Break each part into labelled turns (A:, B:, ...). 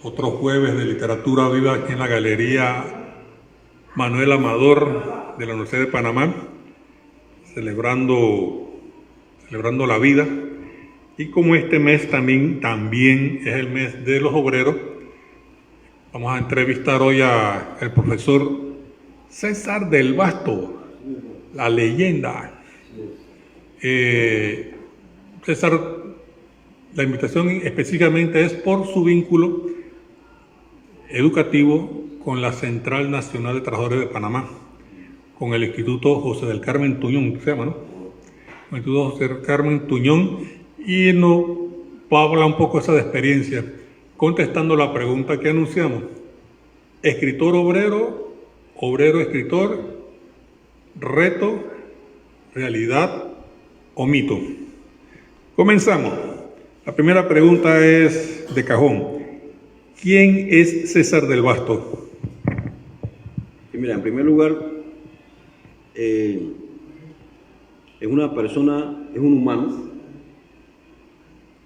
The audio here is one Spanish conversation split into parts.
A: Otro jueves de literatura viva aquí en la Galería Manuel Amador de la Universidad de Panamá, celebrando la vida. Y como este mes también es el mes de los obreros, vamos a entrevistar hoy al profesor César del Basto, la leyenda. César, la invitación específicamente es por su vínculo educativo con la Central Nacional de Trabajadores de Panamá, con el Instituto José del Carmen Tuñón, se llama, ¿no? El Instituto José del Carmen Tuñón, y nos va a hablar un poco de esa experiencia, contestando la pregunta que anunciamos: escritor obrero, obrero escritor, reto, realidad o mito. Comenzamos. La primera pregunta es de cajón. ¿Quién es César del Basto?
B: Sí, mira, en primer lugar, es una persona, es un humano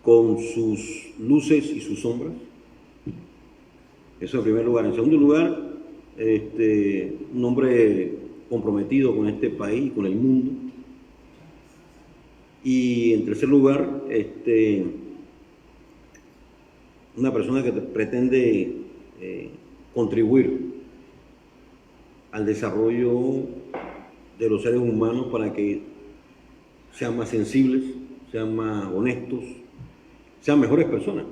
B: con sus luces y sus sombras. Eso en primer lugar. En segundo lugar, un hombre comprometido con este país, con el mundo. Y en tercer lugar, una persona que pretende contribuir al desarrollo de los seres humanos para que sean más sensibles, sean más honestos, sean mejores personas,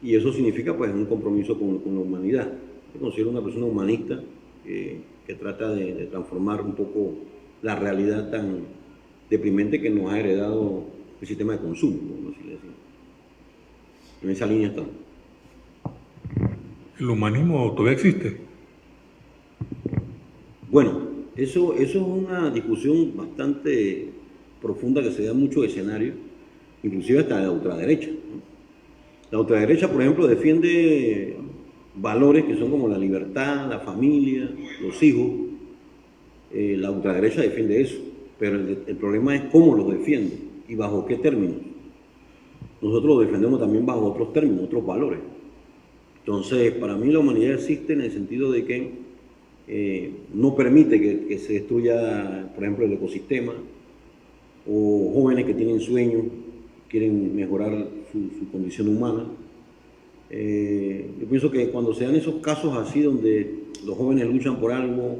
B: y eso significa pues un compromiso con la humanidad. Yo considero una persona humanista que trata de transformar un poco la realidad tan deprimente que nos ha heredado el sistema de consumo, ¿no? Así le decimos. En esa línea estamos.
A: ¿El humanismo todavía existe?
B: Bueno, eso es una discusión bastante profunda que se da en muchos escenarios, inclusive hasta la ultraderecha, ¿no? La ultraderecha, por ejemplo, defiende valores que son como la libertad, la familia, los hijos. La ultraderecha defiende eso, pero el problema es cómo lo defiende y bajo qué términos. Nosotros lo defendemos también bajo otros términos, otros valores. Entonces, para mí la humanidad existe en el sentido de que no permite que se destruya, por ejemplo, el ecosistema, o jóvenes que tienen sueños, quieren mejorar su condición humana. Yo pienso que cuando se dan esos casos así, donde los jóvenes luchan por algo,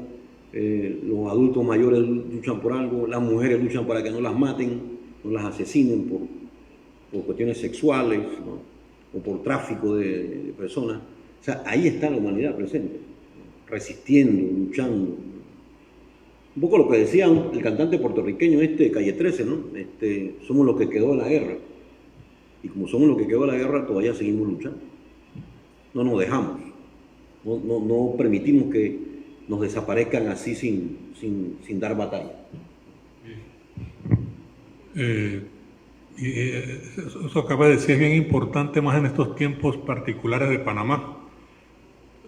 B: los adultos mayores luchan por algo, las mujeres luchan para que no las maten, no las asesinen por cuestiones sexuales, ¿no? O por tráfico de personas. O sea, ahí está la humanidad presente, resistiendo, luchando. Un poco lo que decía el cantante puertorriqueño Calle 13, ¿no? Somos los que quedó de la guerra. Y como somos los que quedó de la guerra, todavía seguimos luchando. No nos dejamos. No permitimos que nos desaparezcan así sin dar batalla.
A: Eso acaba de decir es bien importante, más en estos tiempos particulares de Panamá,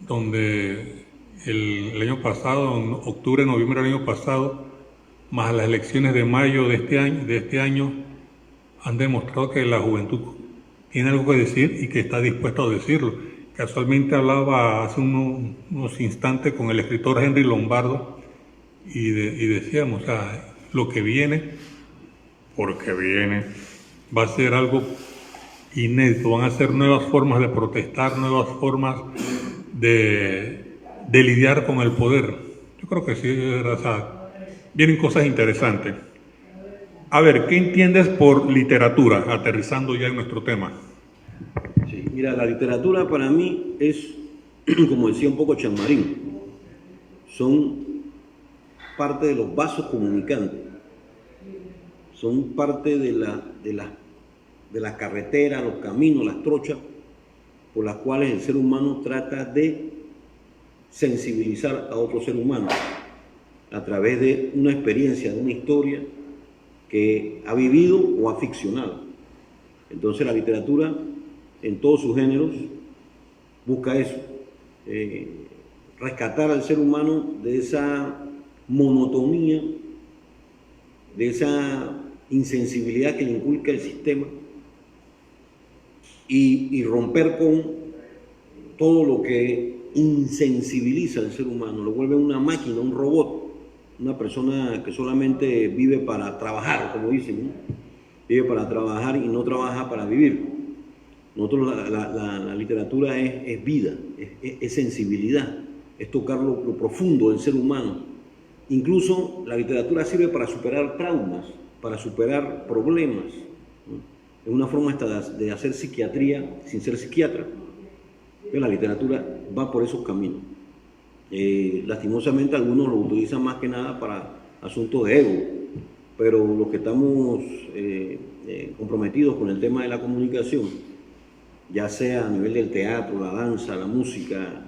A: donde el año pasado, en octubre, noviembre del año pasado, más las elecciones de mayo de este año, han demostrado que la juventud tiene algo que decir y que está dispuesta a decirlo. Casualmente hablaba hace unos instantes con el escritor Henry Lombardo y decíamos, o sea, lo que viene, porque viene, va a ser algo inédito, van a ser nuevas formas de protestar, nuevas formas de lidiar con el poder. Yo creo que sí, o sea, vienen cosas interesantes. A ver, ¿qué entiendes por literatura? Aterrizando ya en nuestro tema.
B: Sí, mira, la literatura para mí es, como decía un poco Chamarrín, son parte de los vasos comunicantes, son parte de la carretera, los caminos, las trochas, por las cuales el ser humano trata de sensibilizar a otro ser humano a través de una experiencia, de una historia que ha vivido o ha ficcionado. Entonces la literatura, en todos sus géneros, busca eso, rescatar al ser humano de esa monotonía, de esa insensibilidad que le inculca el sistema, y romper con todo lo que insensibiliza al ser humano, lo vuelve una máquina, un robot, una persona que solamente vive para trabajar, como dicen, ¿no? Vive para trabajar y no trabaja para vivir. Nosotros la literatura es vida, es sensibilidad, es tocar lo profundo del ser humano. Incluso la literatura sirve para superar traumas, para superar problemas, ¿no? Es una forma hasta de hacer psiquiatría sin ser psiquiatra. Pero la literatura va por esos caminos. Lastimosamente algunos lo utilizan más que nada para asuntos de ego, pero los que estamos comprometidos con el tema de la comunicación, ya sea a nivel del teatro, la danza, la música,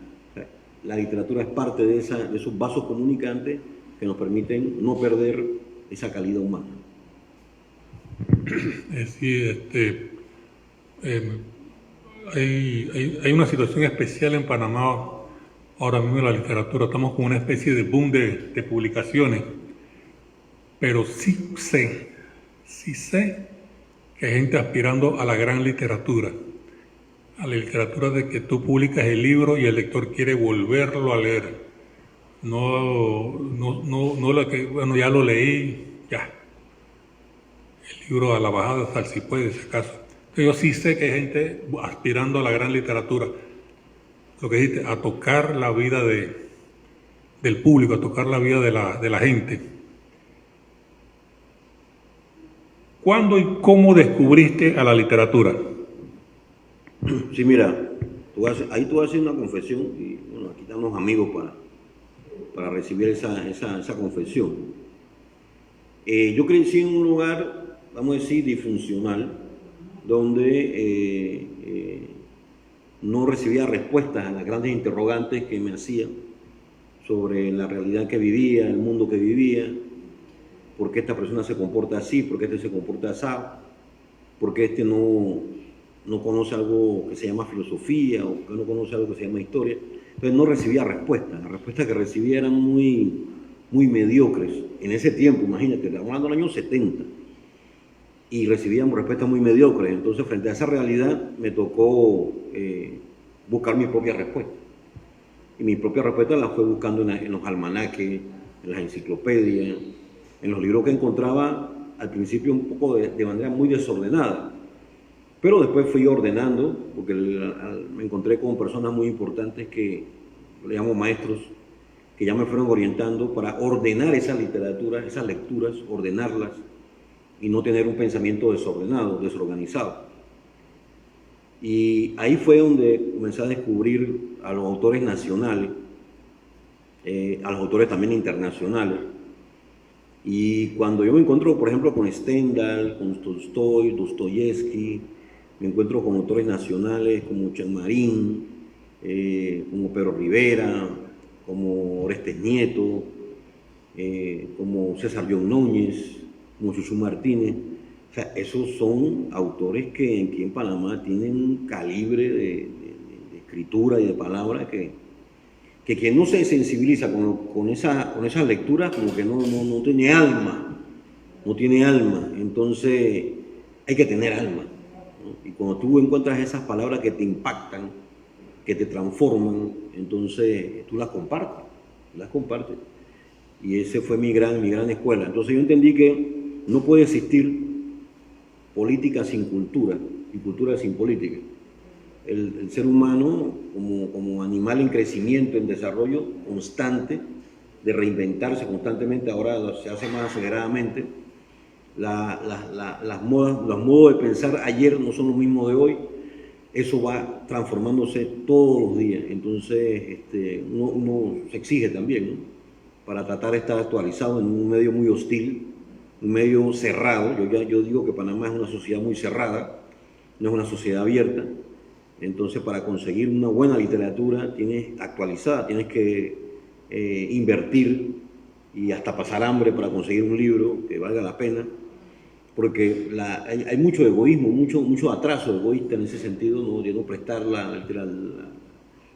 B: la literatura es parte de esos vasos comunicantes que nos permiten no perder esa calidad humana.
A: Sí, hay una situación especial en Panamá ahora mismo en la literatura. Estamos con una especie de boom de publicaciones, pero sí sé que hay gente aspirando a la gran literatura, a la literatura de que tú publicas el libro y el lector quiere volverlo a leer. No lo que, bueno, ya lo leí, ya. El libro a la bajada, tal si puede, si acaso. Entonces yo sí sé que hay gente aspirando a la gran literatura, lo que dijiste, a tocar la vida del público, a tocar la vida de la gente. ¿Cuándo y cómo descubriste a la literatura?
B: Sí, mira, ahí tú haces una confesión y bueno, aquí están los amigos para recibir esa confesión. Yo crecí en un lugar, vamos a decir, disfuncional, donde no recibía respuestas a las grandes interrogantes que me hacían sobre la realidad que vivía, el mundo que vivía, por qué esta persona se comporta así, por qué este se comporta así, por qué este no conoce algo que se llama filosofía o que no conoce algo que se llama historia. Entonces no recibía respuestas. Las respuestas que recibía eran muy mediocres. En ese tiempo, imagínate, estamos hablando del año 70. Y recibíamos respuestas muy mediocres. Entonces, frente a esa realidad, me tocó buscar mi propia respuesta. Y mi propia respuesta la fue buscando en los almanaques, en las enciclopedias, en los libros que encontraba al principio un poco de manera muy desordenada. Pero después fui ordenando, porque me encontré con personas muy importantes que le llamo maestros, que ya me fueron orientando para ordenar esa literatura, esas lecturas, ordenarlas y no tener un pensamiento desordenado, desorganizado. Y ahí fue donde comencé a descubrir a los autores nacionales, a los autores también internacionales. Y cuando yo me encuentro, por ejemplo, con Stendhal, con Tolstoy, Dostoyevsky, me encuentro con autores nacionales como Chamarrín, como Pedro Rivera, como Orestes Nieto, como César John Núñez, como Chuchu Martínez. O sea, esos son autores que aquí en Panamá tienen un calibre de escritura y de palabra que quien no se sensibiliza con esas lecturas como que no tiene alma, no tiene alma. Entonces hay que tener alma, ¿no? Y cuando tú encuentras esas palabras que te impactan, que te transforman, entonces tú las compartes. Y esa fue mi gran escuela. Entonces yo entendí que no puede existir política sin cultura y cultura sin política. El ser humano como animal en crecimiento, en desarrollo constante, de reinventarse constantemente, ahora se hace más aceleradamente. Los modos de pensar ayer no son los mismos de hoy. Eso va transformándose todos los días. Entonces uno se exige también, ¿no? Para tratar de estar actualizado en un medio muy hostil, un medio cerrado. Yo digo que Panamá es una sociedad muy cerrada, no es una sociedad abierta. Entonces, para conseguir una buena literatura actualizada, tienes que invertir y hasta pasar hambre para conseguir un libro que valga la pena, porque hay mucho egoísmo, mucho atraso egoísta en ese sentido, ¿no? De no prestar la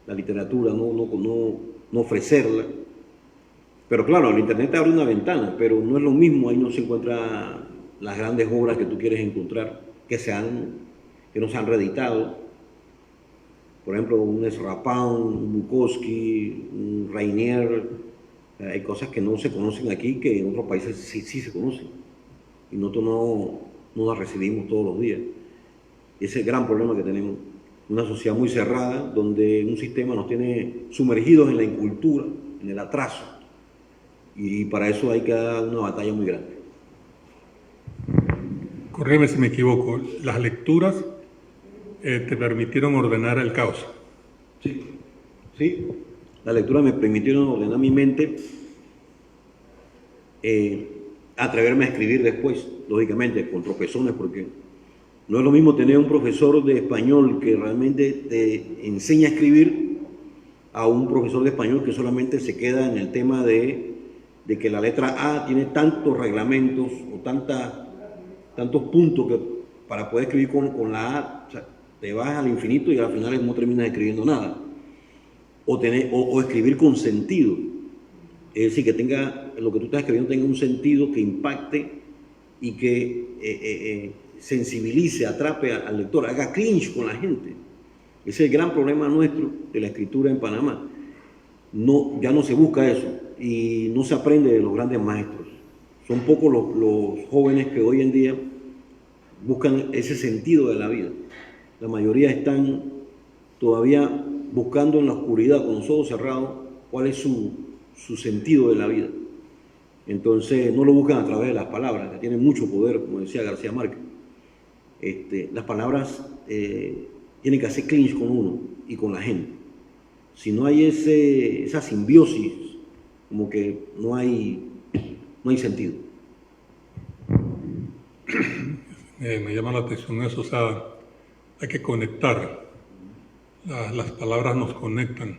B: literatura, no ofrecerla. Pero claro, el Internet te abre una ventana, pero no es lo mismo, ahí no se encuentran las grandes obras que tú quieres encontrar, que no se han reeditado. Por ejemplo, un Ezra Pound, un Bukowski, un Rainier. Hay cosas que no se conocen aquí que en otros países sí, sí se conocen. Y nosotros no las recibimos todos los días. Ese es el gran problema que tenemos. Una sociedad muy cerrada, donde un sistema nos tiene sumergidos en la incultura, en el atraso. Y para eso hay que dar una batalla muy grande.
A: Corrígeme si me equivoco, las lecturas te permitieron ordenar el caos.
B: Sí, sí. Las lecturas me permitieron ordenar mi mente, atreverme a escribir después, lógicamente, con tropezones, porque no es lo mismo tener un profesor de español que realmente te enseña a escribir a un profesor de español que solamente se queda en el tema de que la letra A tiene tantos reglamentos o tantos puntos que para poder escribir con la A, o sea, te vas al infinito y al final no terminas escribiendo nada. O escribir con sentido. Es decir, que lo que tú estás escribiendo tenga un sentido que impacte y que sensibilice, atrape al lector, haga clinch con la gente. Ese es el gran problema nuestro de la escritura en Panamá. Ya no se busca eso y no se aprende de los grandes maestros. Son pocos los jóvenes que hoy en día buscan ese sentido de la vida. La mayoría están todavía buscando en la oscuridad, con los ojos cerrados, cuál es su sentido de la vida. Entonces no lo buscan a través de las palabras, que tienen mucho poder, como decía García Márquez. Las palabras tienen que hacer clinch con uno y con la gente. Si no hay esa simbiosis, como que no hay sentido.
A: Me llama la atención eso, o sea, hay que conectar. Las palabras nos conectan.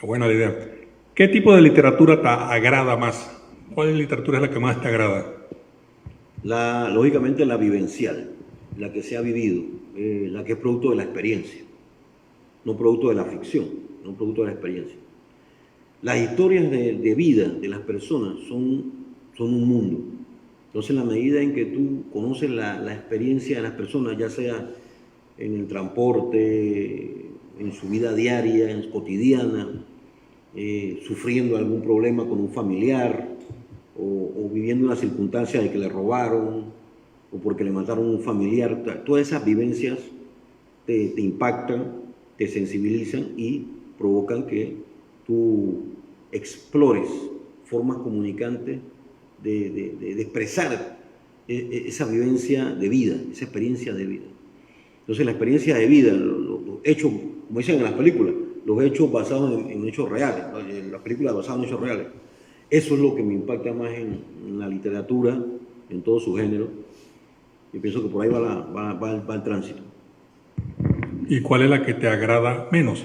A: Buena idea. ¿Qué tipo de literatura te agrada más? ¿Cuál literatura es la que más te agrada?
B: Lógicamente la vivencial, la que se ha vivido, la que es producto de la experiencia, no producto de la ficción, no producto de la experiencia. Las historias de vida de las personas son un mundo. Entonces, en la medida en que tú conoces la experiencia de las personas, ya sea en el transporte, en su vida diaria, cotidiana, sufriendo algún problema con un familiar o viviendo una circunstancia de que le robaron o porque le mataron a un familiar, todas esas vivencias te impactan, te sensibilizan y provocan que tú explores formas comunicantes de expresar esa vivencia de vida, esa experiencia de vida. Entonces la experiencia de vida, los hechos, como dicen en las películas, los hechos basados en hechos reales, las películas basadas en hechos reales, eso es lo que me impacta más en la literatura, en todo su género. Yo pienso que por ahí va el tránsito.
A: ¿Y cuál es la que te agrada menos?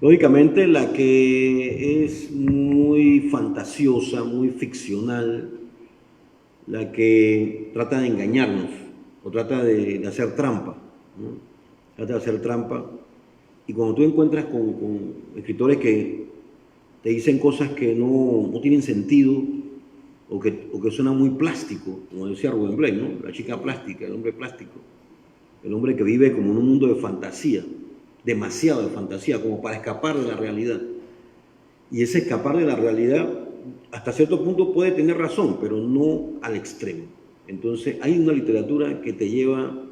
B: Lógicamente la que es muy fantasiosa, muy ficcional, la que trata de engañarnos o trata de hacer trampa, ¿no? Trata de hacer trampa. Y cuando tú encuentras con escritores que te dicen cosas que no tienen sentido o que suenan muy plástico, como decía Rubén Blades, ¿no? La chica plástica, el hombre plástico, el hombre que vive como en un mundo de fantasía, demasiado de fantasía, como para escapar de la realidad. Y ese escapar de la realidad, hasta cierto punto puede tener razón, pero no al extremo. Entonces hay una literatura que te lleva,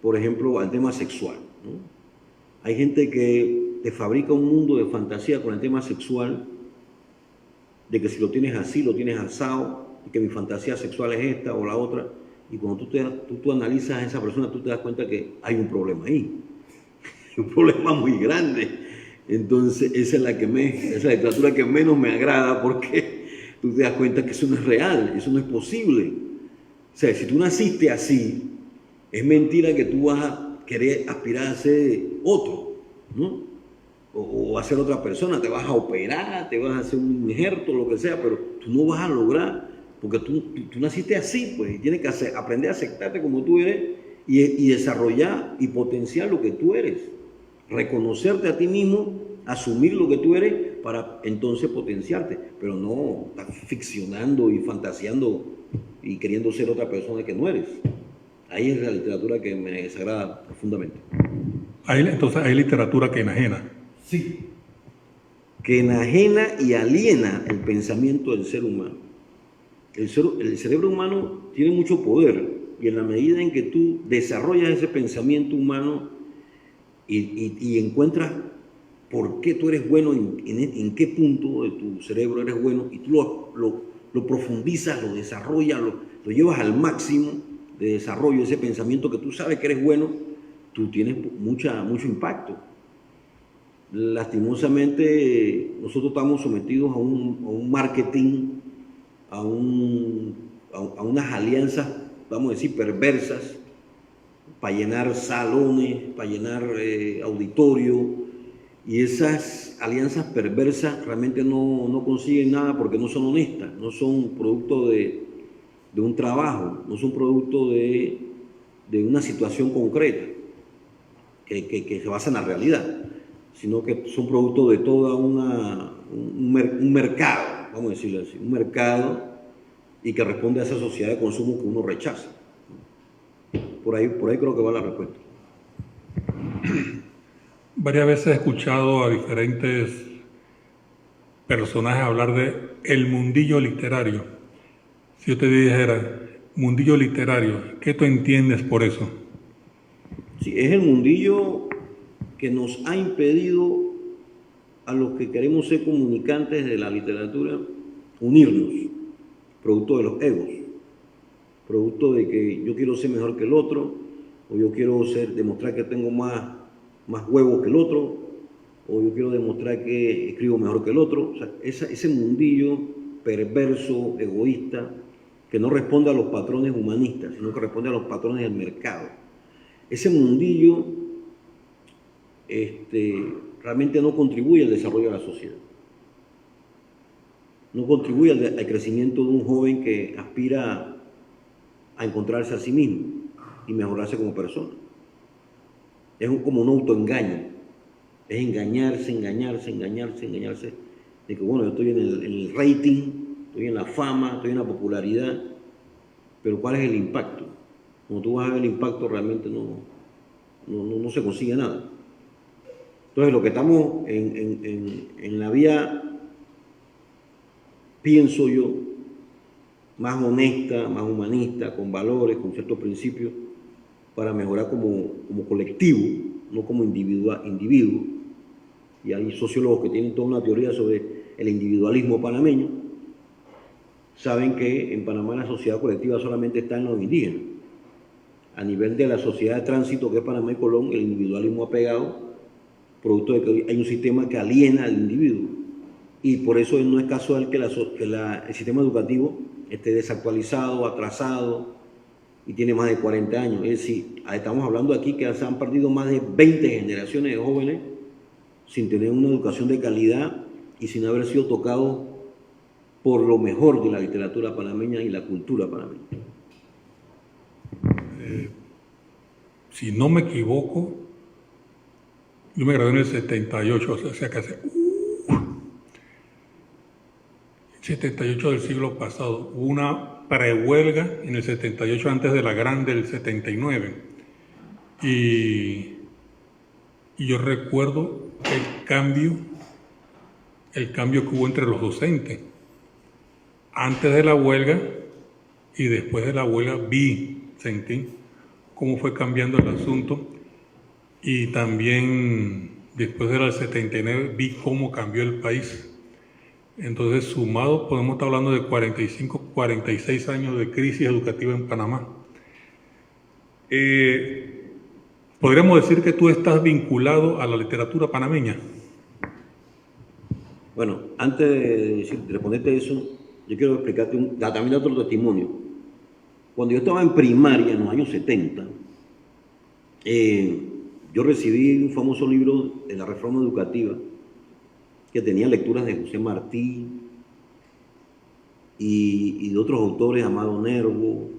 B: por ejemplo, al tema sexual, ¿no? Hay gente que te fabrica un mundo de fantasía con el tema sexual, de que si lo tienes así, lo tienes asado, y que mi fantasía sexual es esta o la otra, y cuando tú analizas a esa persona, tú te das cuenta que hay un problema ahí, un problema muy grande. Entonces esa es la literatura que menos me agrada, porque tú te das cuenta que eso no es real, eso no es posible. O sea, si tú naciste así, es mentira que tú vas a querer aspirar a ser otro, ¿no? O a ser otra persona, te vas a operar, te vas a hacer un injerto, lo que sea, pero tú no vas a lograr, porque tú naciste así, pues, y tienes que aprender a aceptarte como tú eres y desarrollar y potenciar lo que tú eres, reconocerte a ti mismo, asumir lo que tú eres para entonces potenciarte, pero no estar ficcionando y fantaseando y queriendo ser otra persona que no eres. Ahí es la literatura que me desagrada profundamente.
A: Entonces hay literatura que enajena.
B: Sí. Que enajena y aliena el pensamiento del ser humano. El cerebro humano tiene mucho poder y en la medida en que tú desarrollas ese pensamiento humano y encuentras por qué tú eres bueno, en qué punto de tu cerebro eres bueno, y tú lo profundizas, lo desarrollas, lo llevas al máximo de desarrollo, ese pensamiento que tú sabes que eres bueno, tú tienes mucho impacto. Lastimosamente, nosotros estamos sometidos a un marketing, a unas alianzas, vamos a decir, perversas, para llenar salones, para llenar auditorios, y esas alianzas perversas realmente no consiguen nada porque no son honestas, no son producto de un trabajo, no son producto de una situación concreta que se basa en la realidad, sino que son producto de toda un mercado, vamos a decirlo así, un mercado, y que responde a esa sociedad de consumo que uno rechaza. Por ahí creo que va la respuesta.
A: Varias veces he escuchado a diferentes personajes hablar de el mundillo literario. Si yo te dijera mundillo literario, ¿qué tú entiendes por eso?
B: Sí, es el mundillo que nos ha impedido a los que queremos ser comunicantes de la literatura unirnos, producto de los egos, producto de que yo quiero ser mejor que el otro, o yo quiero demostrar que tengo más huevos que el otro, o yo quiero demostrar que escribo mejor que el otro. O sea, ese mundillo perverso, egoísta, que no responde a los patrones humanistas, sino que responde a los patrones del mercado. Ese mundillo realmente no contribuye al desarrollo de la sociedad. No contribuye al crecimiento de un joven que aspira a encontrarse a sí mismo y mejorarse como persona. Es como un autoengaño. Es engañarse, de que bueno, yo estoy en el rating, estoy en la fama, estoy en la popularidad, pero ¿cuál es el impacto? Cuando tú vas a ver el impacto, realmente no se consigue nada. Entonces, lo que estamos en la vía, pienso yo, más honesta, más humanista, con valores, con ciertos principios, para mejorar como colectivo, no como individuo. Y hay sociólogos que tienen toda una teoría sobre el individualismo panameño. Saben que en Panamá la sociedad colectiva solamente está en los indígenas. A nivel de la sociedad de tránsito que es Panamá y Colón, el individualismo ha pegado, producto de que hay un sistema que aliena al individuo. Y por eso no es casual que el sistema educativo esté desactualizado, atrasado, y tiene más de 40 años. Es decir, estamos hablando aquí que se han perdido más de 20 generaciones de jóvenes sin tener una educación de calidad y sin haber sido tocados por lo mejor de la literatura panameña y la cultura panameña.
A: Si no me equivoco, yo me gradué en el 78, o sea que hace 78 del siglo pasado. Hubo una prehuelga en el 78 antes de la gran del 79. Y yo recuerdo el cambio que hubo entre los docentes. Antes de la huelga y después de la huelga sentí cómo fue cambiando el asunto. Y también después del 79 vi cómo cambió el país. Entonces, sumado, podemos estar hablando de 45, 46 años de crisis educativa en Panamá. ¿Podríamos decir que tú estás vinculado a la literatura panameña?
B: Bueno, antes de responderte eso, yo quiero explicarte también otro testimonio. Cuando yo estaba en primaria, en los años 70, yo recibí un famoso libro de la Reforma Educativa que tenía lecturas de José Martí y de otros autores, Amado Nervo.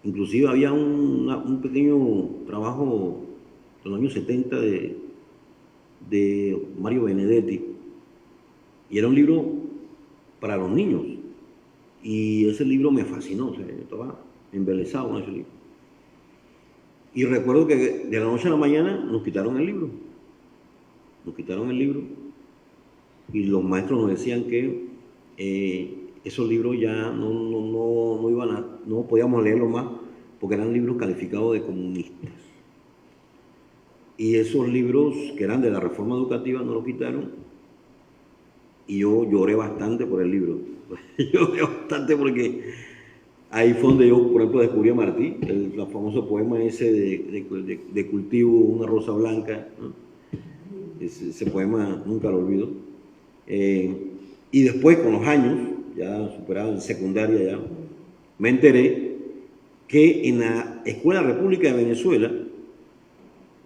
B: Inclusive había un pequeño trabajo de los años 70 de Mario Benedetti, y era un libro para los niños, y ese libro me fascinó, o sea, yo estaba embelesado con ese libro. Y recuerdo que de la noche a la mañana nos quitaron el libro. Nos quitaron el libro. Y los maestros nos decían que esos libros ya no iban a, no podíamos leerlos más porque eran libros calificados de comunistas. Y esos libros que eran de la reforma educativa nos los quitaron. Y yo lloré bastante por el libro. Lloré bastante porque ahí fue donde yo, por ejemplo, descubrí a Martí, el famoso poema ese de cultivo una rosa blanca, ¿no? Ese poema nunca lo olvido. Y después, con los años, ya superado en secundaria ya, me enteré que en la Escuela República de Venezuela,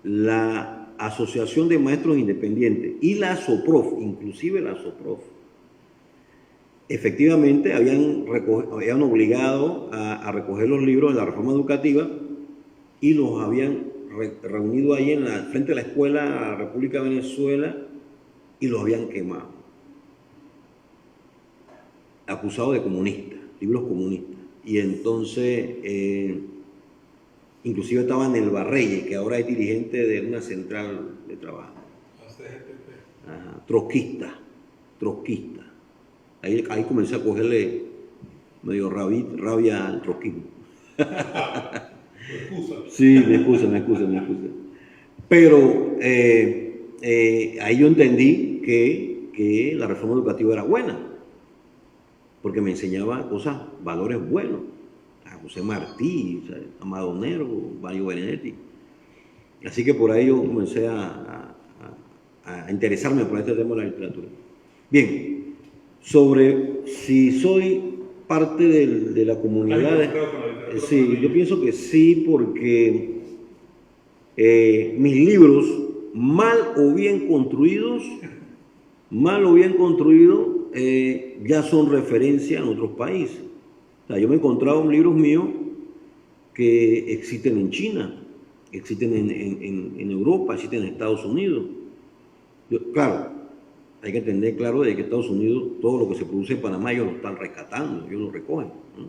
B: la Asociación de Maestros Independientes y la SOPROF, inclusive la SOPROF, efectivamente habían obligado a recoger los libros de la reforma educativa y los habían reunido ahí en frente de la Escuela República de Venezuela y los habían quemado. Acusados de comunistas, libros comunistas. Y entonces, inclusive estaba Nel Barreyes, que ahora es dirigente de una central de trabajo. Ajá, trotskista. Ahí comencé a cogerle medio rabia al trotskismo. Sí, me excusa. Pero ahí yo entendí que la reforma educativa era buena, porque me enseñaba cosas, valores buenos. A José Martí, a Madonero, Mario Benedetti. Así que por ahí yo comencé a interesarme por este tema de la literatura. Bien, sobre si soy parte de la comunidad, sí, yo pienso que sí, porque mis libros, mal o bien construidos, ya son referencia en otros países. O sea, yo me he encontrado libros míos que existen en China, existen en Europa, existen en Estados Unidos. Claro, hay que entender claro de que Estados Unidos, todo lo que se produce en Panamá, ellos lo están rescatando, ellos lo recogen, ¿no?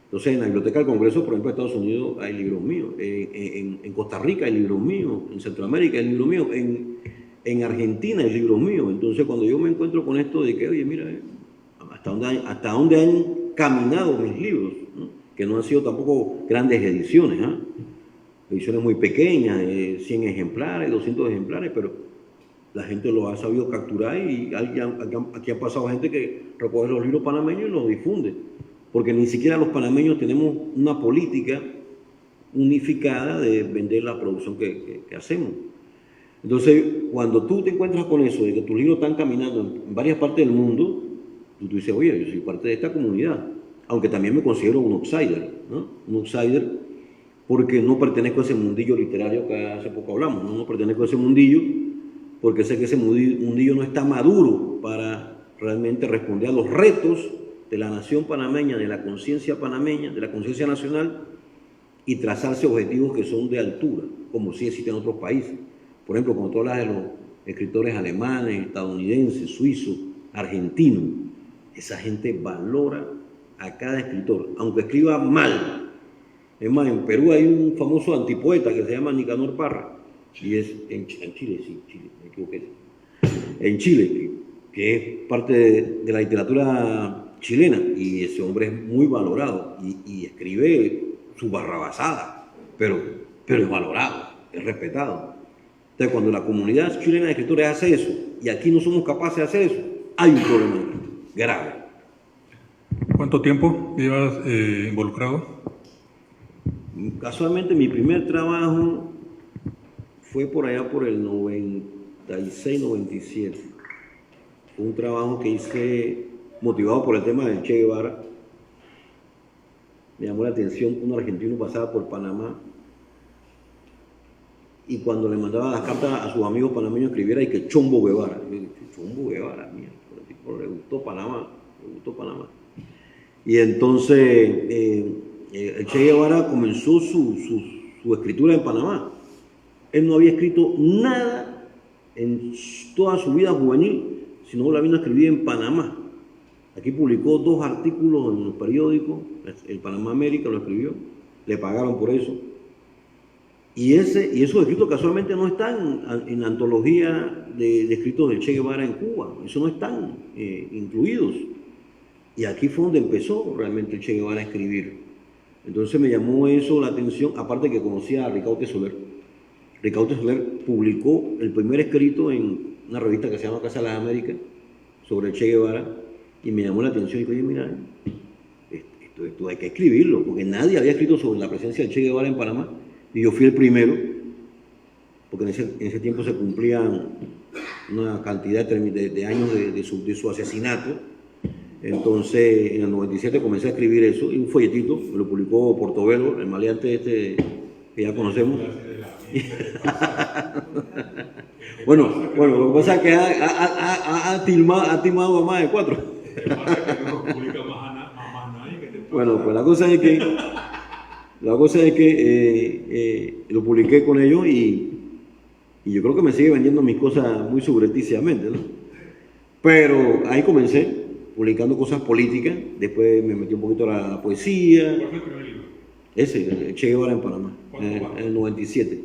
B: Entonces, en la Biblioteca del Congreso, por ejemplo, en Estados Unidos hay libros míos, en Costa Rica hay libros míos, en Centroamérica hay libros míos, en Argentina hay libros míos. Entonces, cuando yo me encuentro con esto de que, oye, mira, hasta dónde han caminado mis libros, ¿no? Que no han sido tampoco grandes ediciones, ¿eh? Ediciones muy pequeñas, 100 ejemplares, 200 ejemplares, pero la gente lo ha sabido capturar y aquí ha pasado gente que recoge los libros panameños y los difunde, porque ni siquiera los panameños tenemos una política unificada de vender la producción que hacemos. Entonces, cuando tú te encuentras con eso, de que tus libros están caminando en varias partes del mundo, tú dices, oye, yo soy parte de esta comunidad, aunque también me considero un outsider, ¿no? Un outsider porque no pertenezco a ese mundillo literario que hace poco hablamos, ¿no? No pertenezco a ese mundillo porque sé que ese mundillo no está maduro para realmente responder a los retos de la nación panameña, de la conciencia panameña, de la conciencia nacional, y trazarse objetivos que son de altura, como sí existen en otros países. Por ejemplo, cuando tú hablas de los escritores alemanes, estadounidenses, suizos, argentinos, esa gente valora a cada escritor, aunque escriba mal. Es más, en Perú hay un famoso antipoeta que se llama Nicanor Parra, y es en Chile, me equivoqué. En Chile, que es parte de la literatura chilena, y ese hombre es muy valorado y escribe su barrabasada, pero es valorado, es respetado. Entonces, cuando la comunidad chilena de escritores hace eso y aquí no somos capaces de hacer eso, hay un problema grave.
A: ¿Cuánto tiempo llevas involucrado?
B: Casualmente mi primer trabajo fue por allá por el 96, 97. Fue un trabajo que hice motivado por el tema del Che Guevara. Me llamó la atención que un argentino pasaba por Panamá y cuando le mandaba las cartas a sus amigos panameños escribiera y que Chombo Guevara. Yo dije, Chombo Guevara, mira, le gustó Panamá. Y entonces el Che Guevara comenzó su escritura en Panamá. Él no había escrito nada en toda su vida juvenil, sino la vino a escribir en Panamá. Aquí publicó 2 artículos en los periódicos, el Panamá América lo escribió, le pagaron por eso. Y esos escritos casualmente no están en la antología de escritos del Che Guevara en Cuba, eso no están incluidos. Y aquí fue donde empezó realmente el Che Guevara a escribir. Entonces me llamó eso la atención, aparte que conocía a Ricaute Soler. Ricaute Soler publicó el primer escrito en una revista que se llama Casa de las Américas sobre el Che Guevara y me llamó la atención y dije, oye, mira, esto hay que escribirlo, porque nadie había escrito sobre la presencia del Che Guevara en Panamá y yo fui el primero, porque en ese tiempo se cumplían una cantidad de años de su asesinato. Entonces, en el 97 comencé a escribir eso, y un folletito, me lo publicó Portobelo, el maleante este que ya conocemos. Bueno, lo que pasa es que ha timado a más de 4. Bueno, pues la cosa es que lo publiqué con ellos y yo creo que me sigue vendiendo mis cosas muy subrepticiamente, ¿no? Pero ahí comencé publicando cosas políticas, después me metí un poquito a la poesía.
A: ¿Cuál fue el primer libro?
B: Ese, el Che Guevara en Panamá, en el 97.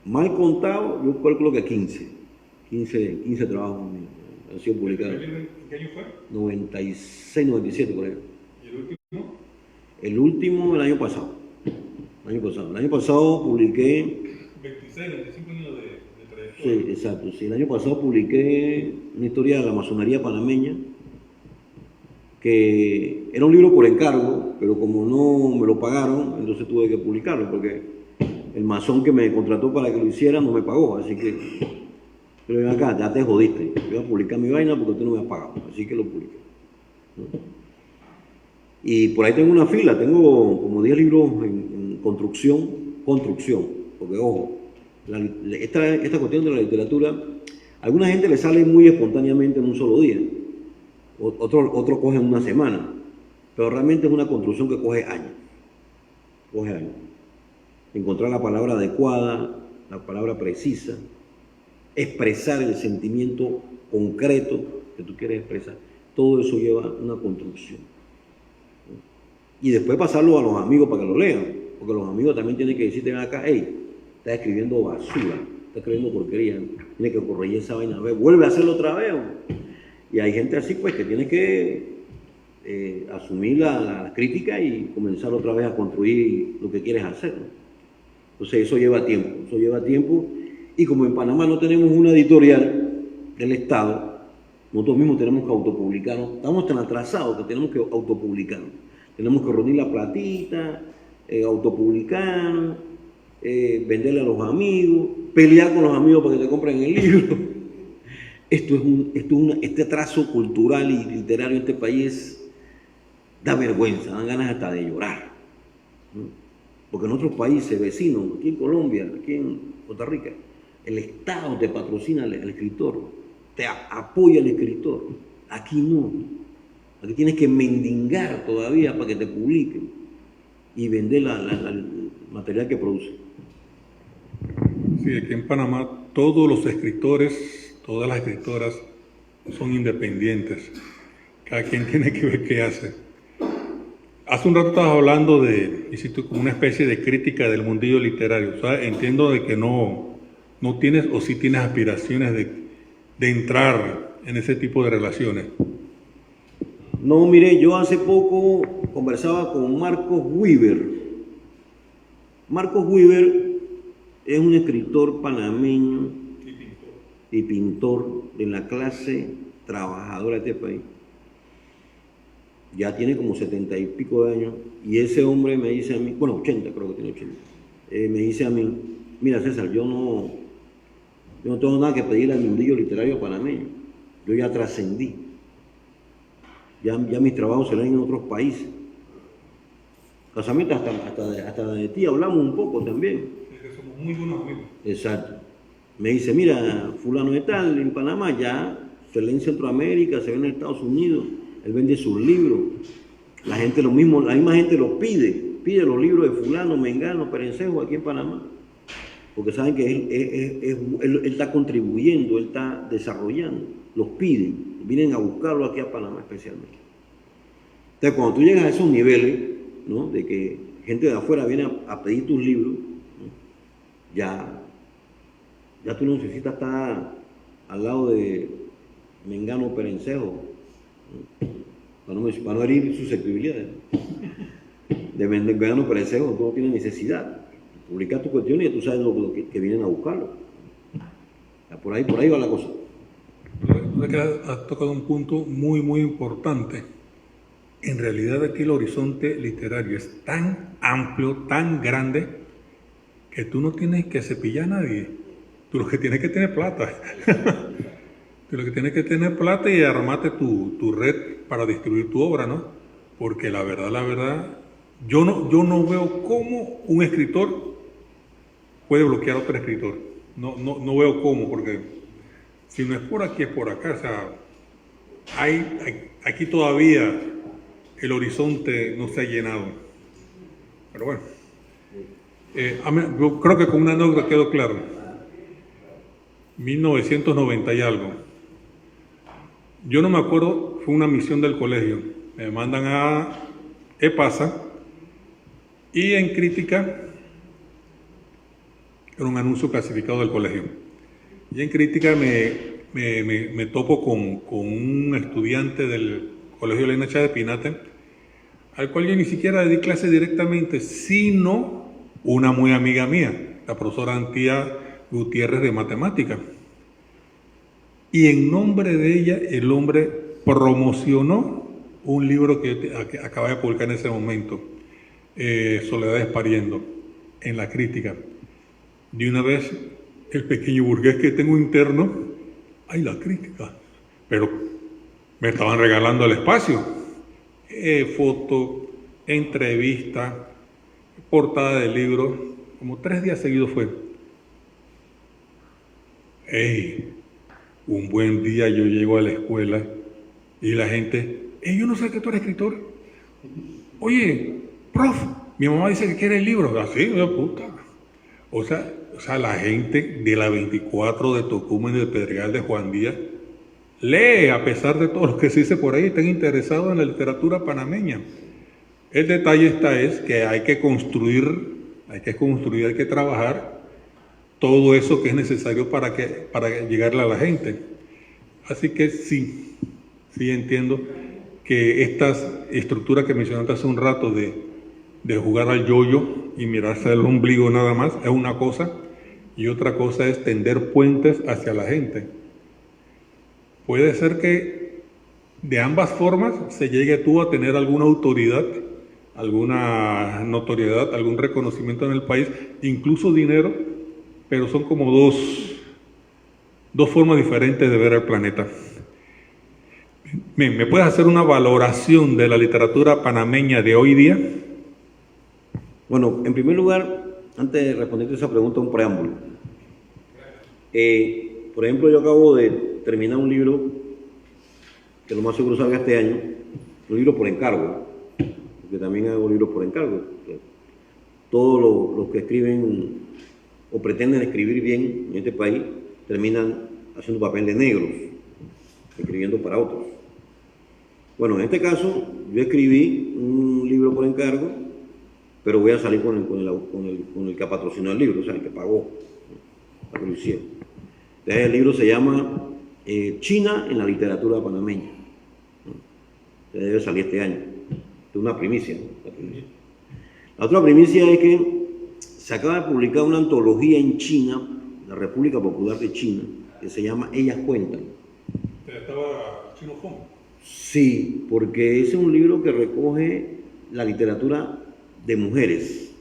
B: Mal contado, yo calculo que 15 trabajos han sido publicados.
A: ¿En qué año fue?
B: 96, 97 por ahí.
A: ¿Y el último?
B: El último el año pasado. El año pasado publiqué...
A: 26, 25 años de trayectoria.
B: Sí, exacto. Sí, el año pasado publiqué una historia de la masonería panameña, que era un libro por encargo, pero como no me lo pagaron, entonces tuve que publicarlo, porque el masón que me contrató para que lo hiciera no me pagó, así que... Pero ven acá, ya te jodiste, yo voy a publicar mi vaina porque tú no me has pagado, así que lo publiqué, ¿no? Y por ahí tengo una fila, tengo como 10 libros en construcción, porque ojo, esta cuestión de la literatura, a alguna gente le sale muy espontáneamente en un solo día, otro coge en una semana, pero realmente es una construcción que coge años. Encontrar la palabra adecuada, la palabra precisa, expresar el sentimiento concreto que tú quieres expresar, todo eso lleva una construcción. Y después pasarlo a los amigos para que lo lean, porque los amigos también tienen que decirte, ven acá, hey, estás escribiendo basura, estás escribiendo porquería, tienes que corregir esa vaina, vuelve a hacerlo otra vez. Y hay gente así pues que tiene que asumir la crítica y comenzar otra vez a construir lo que quieres hacer, ¿no? Entonces eso lleva tiempo, y como en Panamá no tenemos una editorial del Estado, nosotros mismos tenemos que autopublicarnos, estamos tan atrasados que tenemos que autopublicarnos, tenemos que reunir la platita, autopublicarnos, venderle a los amigos, pelear con los amigos para que te compren el libro. Este atraso cultural y literario en este país da vergüenza, dan ganas hasta de llorar, ¿no? Porque en otros países vecinos, aquí en Colombia, aquí en Costa Rica, el Estado te patrocina al escritor, te apoya al escritor. Aquí no. Aquí tienes que mendigar todavía para que te publiquen y vender el material que produce.
A: Sí, aquí en Panamá todos los escritores, todas las escritoras son independientes. Cada quien tiene que ver qué hace. Hace un rato estabas hablando hiciste como una especie de crítica del mundillo literario. O sea, entiendo de que no tienes o sí tienes aspiraciones de entrar en ese tipo de relaciones.
B: No, mire, yo hace poco conversaba con Marcos Weaver. Marcos Weaver es un escritor panameño y pintor de la clase trabajadora de este país. Ya tiene como 70 y pico de años, y ese hombre me dice a mí, bueno, 80, creo que tiene 80, me dice a mí, mira César, yo no tengo nada que pedirle al mundillo literario panameño, yo ya trascendí, ya mis trabajos se leen en otros países. Casualmente hasta de ti hablamos un poco también.
A: Es que somos muy buenos amigos.
B: Exacto. Me dice, mira, fulano de tal, en Panamá ya se lee en Centroamérica, se ve en Estados Unidos, él vende sus libros, la misma gente los pide los libros de fulano, mengano, perencejo aquí en Panamá, porque saben que él está contribuyendo, él está desarrollando, los piden, vienen a buscarlo aquí a Panamá especialmente. Entonces cuando tú llegas a esos niveles, ¿no?, de que gente de afuera viene a pedir tus libros, ¿no?, ya tú no necesitas estar al lado de Mengano Perencejo, para no herir susceptibilidades. De Mengano Perencejo tú no tienes necesidad. Publicar tu cuestión y ya tú sabes lo que vienen a buscarlo. Por ahí va la cosa.
A: Has tocado un punto muy, muy importante. En realidad aquí el horizonte literario es tan amplio, tan grande, que tú no tienes que cepillar a nadie. Tú lo que tienes que tener plata. Tú lo que tienes que tener plata y armarte tu red para distribuir tu obra, ¿no? Porque la verdad, yo no veo cómo un escritor puede bloquear a otro escritor. No veo cómo, porque si no es por aquí, es por acá. O sea, aquí todavía el horizonte no se ha llenado. Pero bueno, yo creo que con una anécdota quedó claro. 1990 y algo. Yo no me acuerdo, fue una misión del colegio. Me mandan a EPASA y en crítica era un anuncio clasificado del colegio. Y en crítica me topo con un estudiante del Colegio Elena Chávez Pinate, al cual yo ni siquiera le di clase directamente, sino una muy amiga mía, la profesora Antía Gutiérrez de Matemática. Y en nombre de ella, el hombre promocionó un libro que acaba de publicar en ese momento, Soledades Pariendo, en la crítica. De una vez, el pequeño burgués que tengo interno, ¡ay, la crítica! Pero me estaban regalando el espacio. Foto, entrevista, portada del libro, como 3 días seguidos fue. ¡Ey! Un buen día yo llego a la escuela y la gente, yo no sé que tú eres escritor. Oye, prof, mi mamá dice que quiere el libro. Así, de puta. O sea, la gente de la 24 de Tocumen y de Pedregal de Juan Díaz lee, a pesar de todo lo que se dice por ahí, están interesados en la literatura panameña. El detalle es que hay que construir, hay que trabajar todo eso que es necesario para llegarle a la gente. Así que sí entiendo que estas estructuras que mencionaste hace un rato de jugar al yoyo y mirarse al ombligo nada más es una cosa, y otra cosa es tender puentes hacia la gente. Puede ser que de ambas formas se llegue tú a tener alguna autoridad, alguna notoriedad, algún reconocimiento en el país, incluso dinero, pero son como dos formas diferentes de ver el planeta. ¿Me puedes hacer una valoración de la literatura panameña de hoy día?
B: Bueno, en primer lugar, antes de responderte esa pregunta, un preámbulo. Por ejemplo, yo acabo de terminar un libro, que lo más seguro salga este año, un libro por encargo, porque también hago libros por encargo. Todos los que escriben o pretenden escribir bien en este país terminan haciendo papel de negros, escribiendo para otros. Bueno, en este caso, yo escribí un libro por encargo, pero voy a salir con el que patrocinó el libro, o sea, el que pagó la producción. Entonces, el libro se llama China en la literatura panameña. Debe salir este año. Es una primicia, ¿no? La otra primicia es que se acaba de publicar una antología en China, la República Popular de China, que se llama Ellas Cuentan.
A: ¿Estaba Chino Fong?
B: Sí, porque ese es un libro que recoge la literatura de mujeres,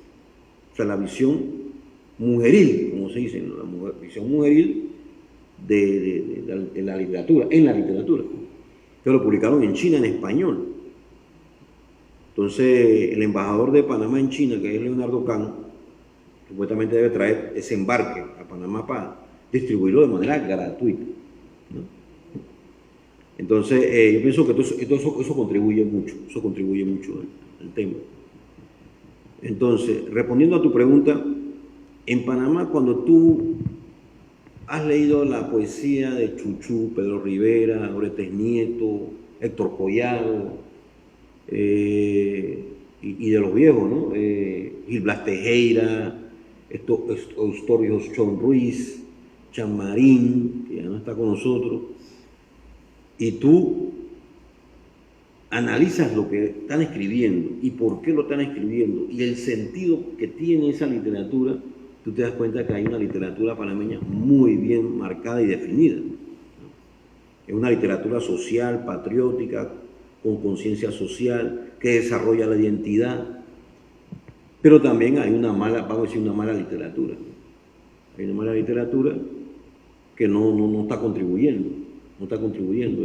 B: o sea, la visión mujeril, como se dice, la visión mujeril de la literatura, en la literatura. Que lo publicaron en China en español. Entonces, el embajador de Panamá en China, que es Leonardo Can, supuestamente debe traer ese embarque a Panamá para distribuirlo de manera gratuita, ¿no? Entonces, yo pienso que eso contribuye mucho al tema. Entonces, respondiendo a tu pregunta, en Panamá, cuando tú has leído la poesía de Chuchú, Pedro Rivera, Orestes Nieto, Héctor Collado, y de los viejos, ¿no? Gil Blas Tejera, Eustorgio Chon Ruiz, Chamarín, que ya no está con nosotros, y tú analizas lo que están escribiendo y por qué lo están escribiendo y el sentido que tiene esa literatura, tú te das cuenta que hay una literatura panameña muy bien marcada y definida. Es una literatura social, patriótica, con conciencia social, que desarrolla la identidad, pero también hay una mala, vamos a decir, una mala literatura. Hay una mala literatura que no está contribuyendo,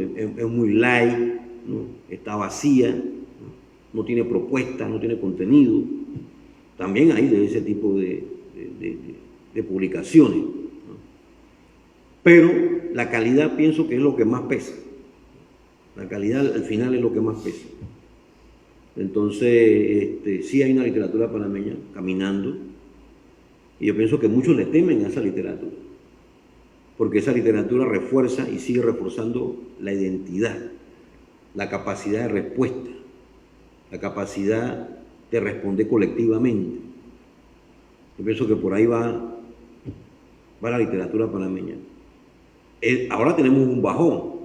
B: es muy light, ¿no? Está vacía, no tiene propuesta, no tiene contenido. También hay de ese tipo de publicaciones, ¿no? Pero la calidad pienso que es lo que más pesa. La calidad al final es lo que más pesa. Entonces, sí hay una literatura panameña caminando, y yo pienso que muchos le temen a esa literatura, porque esa literatura refuerza y sigue reforzando la identidad, la capacidad de respuesta, la capacidad de responder colectivamente. Yo pienso que por ahí va la literatura panameña. Ahora tenemos un bajón.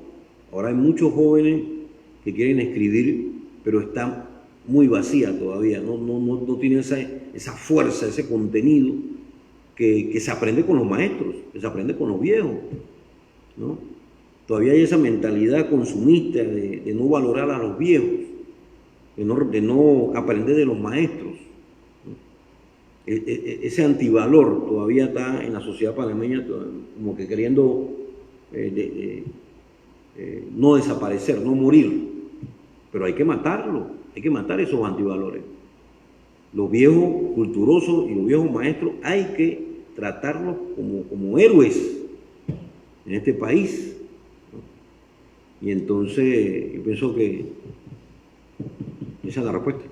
B: Ahora hay muchos jóvenes que quieren escribir, pero está muy vacía todavía. No tiene esa fuerza, ese contenido que se aprende con los maestros, que se aprende con los viejos, ¿no? Todavía hay esa mentalidad consumista de no valorar a los viejos, de no aprender de los maestros, ¿no? Ese antivalor todavía está en la sociedad panameña, como que queriendo no desaparecer, no morir, pero hay que matarlo, hay que matar esos antivalores. Los viejos culturosos y los viejos maestros hay que tratarlos como héroes en este país, ¿no? Y entonces yo pienso que esa es la respuesta.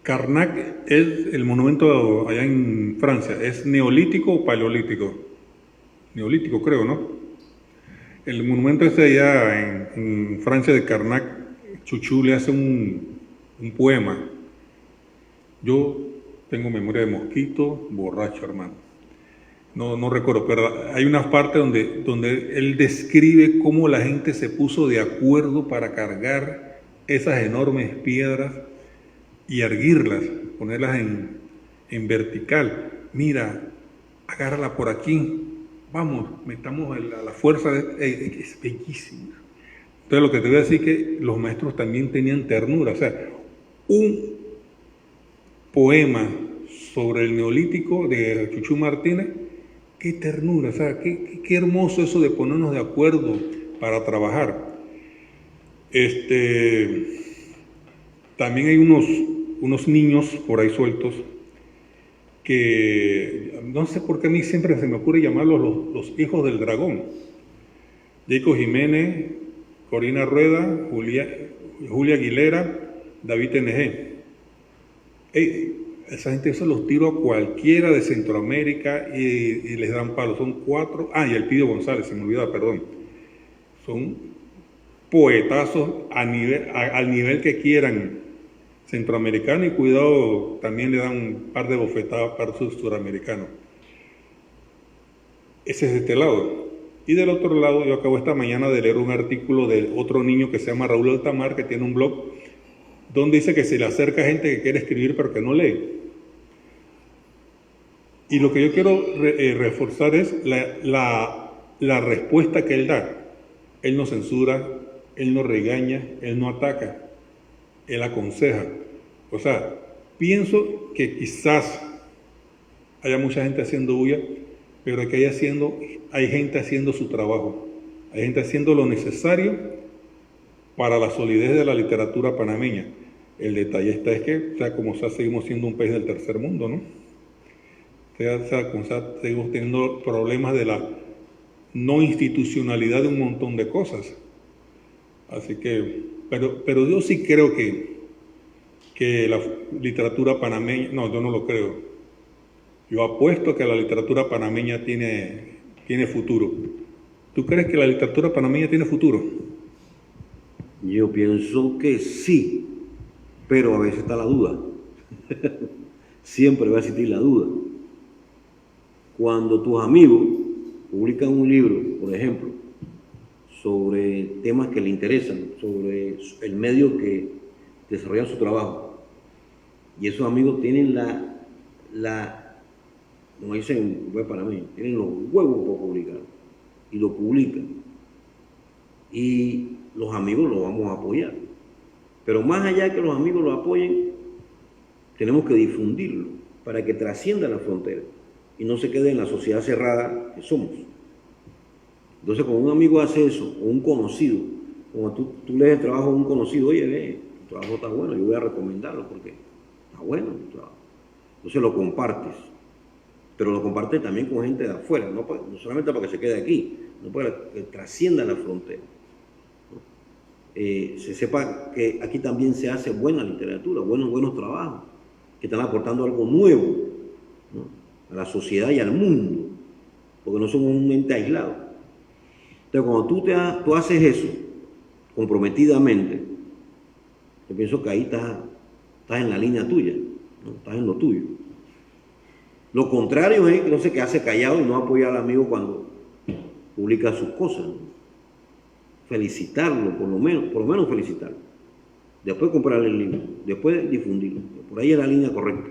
A: Karnak es el monumento allá en Francia. ¿Es neolítico o paleolítico? Neolítico, creo, ¿no? El monumento ese allá en Francia de Karnak, Chuchu le hace un poema. Yo tengo memoria de mosquito, borracho, hermano. No recuerdo, pero hay una parte donde él describe cómo la gente se puso de acuerdo para cargar esas enormes piedras y erguirlas, ponerlas en vertical. Mira, agárrala por aquí, vamos, metamos a la fuerza, es bellísimo. Entonces lo que te voy a decir es que los maestros también tenían ternura, o sea, un poema sobre el neolítico de Chuchu Martínez, qué ternura, o sea, qué hermoso eso de ponernos de acuerdo para trabajar. También hay unos niños por ahí sueltos que no sé por qué a mí siempre se me ocurre llamarlos los hijos del dragón. Jacob Jiménez, Corina Rueda, Julia Aguilera, David NG. Esa gente se los tiro a cualquiera de Centroamérica y les dan palos. Son 4. Y Elpidio González, se me olvidaba, perdón. Son poetazos al nivel que quieran centroamericano, y cuidado, también le dan un par de bofetadas para sus suramericanos. Ese es de este lado. Y del otro lado, yo acabo esta mañana de leer un artículo de otro niño que se llama Raúl Altamar, que tiene un blog, donde dice que se le acerca gente que quiere escribir pero que no lee. Y lo que yo quiero reforzar es la respuesta que él da. Él no censura, él no regaña, él no ataca, él aconseja. O sea, pienso que quizás haya mucha gente haciendo bulla, pero que hay gente haciendo su trabajo, hay gente haciendo lo necesario para la solidez de la literatura panameña. El detalle está es que, o sea, como sea, seguimos siendo un país del tercer mundo, ¿no? Seguimos teniendo problemas de la no institucionalidad de un montón de cosas. Así que, pero yo sí creo que la literatura panameña, no, yo no lo creo. Yo apuesto que la literatura panameña tiene futuro. ¿Tú crees que la literatura panameña tiene futuro?
B: Yo pienso que sí, pero a veces está la duda. siempre va a existir la duda. Cuando tus amigos publican un libro, por ejemplo, sobre temas que le interesan, sobre el medio que desarrollan su trabajo, y esos amigos tienen como dicen para mí, tienen los huevos para publicar, y lo publican, y los amigos lo vamos a apoyar. Pero más allá de que los amigos lo apoyen, tenemos que difundirlo para que trascienda la frontera y no se quede en la sociedad cerrada que somos. Entonces, cuando un amigo hace eso, o un conocido, cuando tú lees el trabajo de un conocido, oye, ve, tu trabajo está bueno, yo voy a recomendarlo porque está bueno tu trabajo. Entonces lo compartes, pero lo compartes también con gente de afuera, no solamente para que se quede aquí, no para que trascienda la frontera. Se sepa que aquí también se hace buena literatura, buenos trabajos, que están aportando algo nuevo, ¿no?, a la sociedad y al mundo, porque no somos un ente aislado. Entonces, cuando tú haces eso comprometidamente, yo pienso que ahí estás en la línea tuya, ¿no?, estás en lo tuyo. Lo contrario es que no se quede callado y no apoya al amigo cuando publica sus cosas, ¿no? Felicitarlo, por lo menos felicitarlo. Después comprarle el libro, después difundirlo. Por ahí es la línea correcta.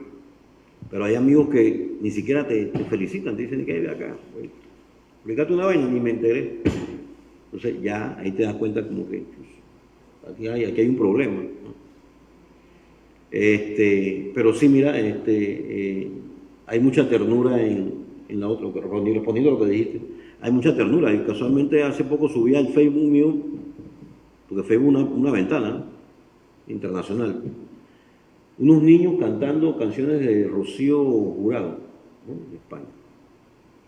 B: Pero hay amigos que ni siquiera te felicitan, te dicen que hay de acá. Publicaste una vaina, ni me enteré. Entonces ya ahí te das cuenta como que pues, aquí hay un problema, ¿no? Pero sí, mira, hay mucha ternura en la otra, respondiendo a lo que dijiste. Hay mucha ternura, y casualmente hace poco subí al Facebook mío, porque Facebook es una ventana, ¿no?, internacional, unos niños cantando canciones de Rocío Jurado, ¿no?, de España.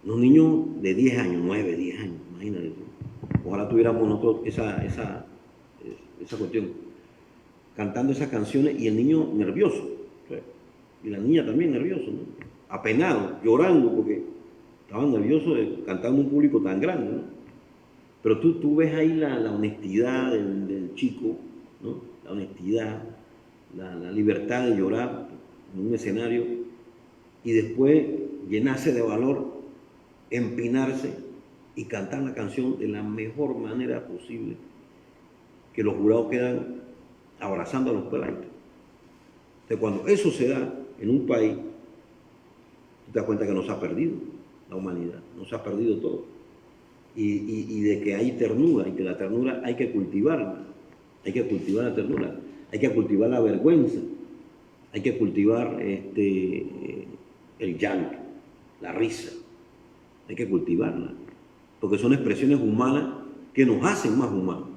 B: Unos niños de 10 años, 9, 10 años, imagínate. Ojalá tuviéramos nosotros esa cuestión, cantando esas canciones, y el niño nervioso, y la niña también nerviosa, ¿no?, apenado, llorando, porque estaban nerviosos cantando un público tan grande, ¿no? Pero tú ves ahí la honestidad del chico, ¿no?, la honestidad, la libertad de llorar en un escenario, y después llenarse de valor, empinarse y cantar la canción de la mejor manera posible, que los jurados quedan abrazando a los peladitos. Entonces, cuando eso se da en un país, tú te das cuenta que no se ha perdido la humanidad, no se ha perdido todo, y de que hay ternura, y que la ternura hay que cultivarla, hay que cultivar la ternura, hay que cultivar la vergüenza, hay que cultivar el llanto, la risa, hay que cultivarla, porque son expresiones humanas que nos hacen más humanos,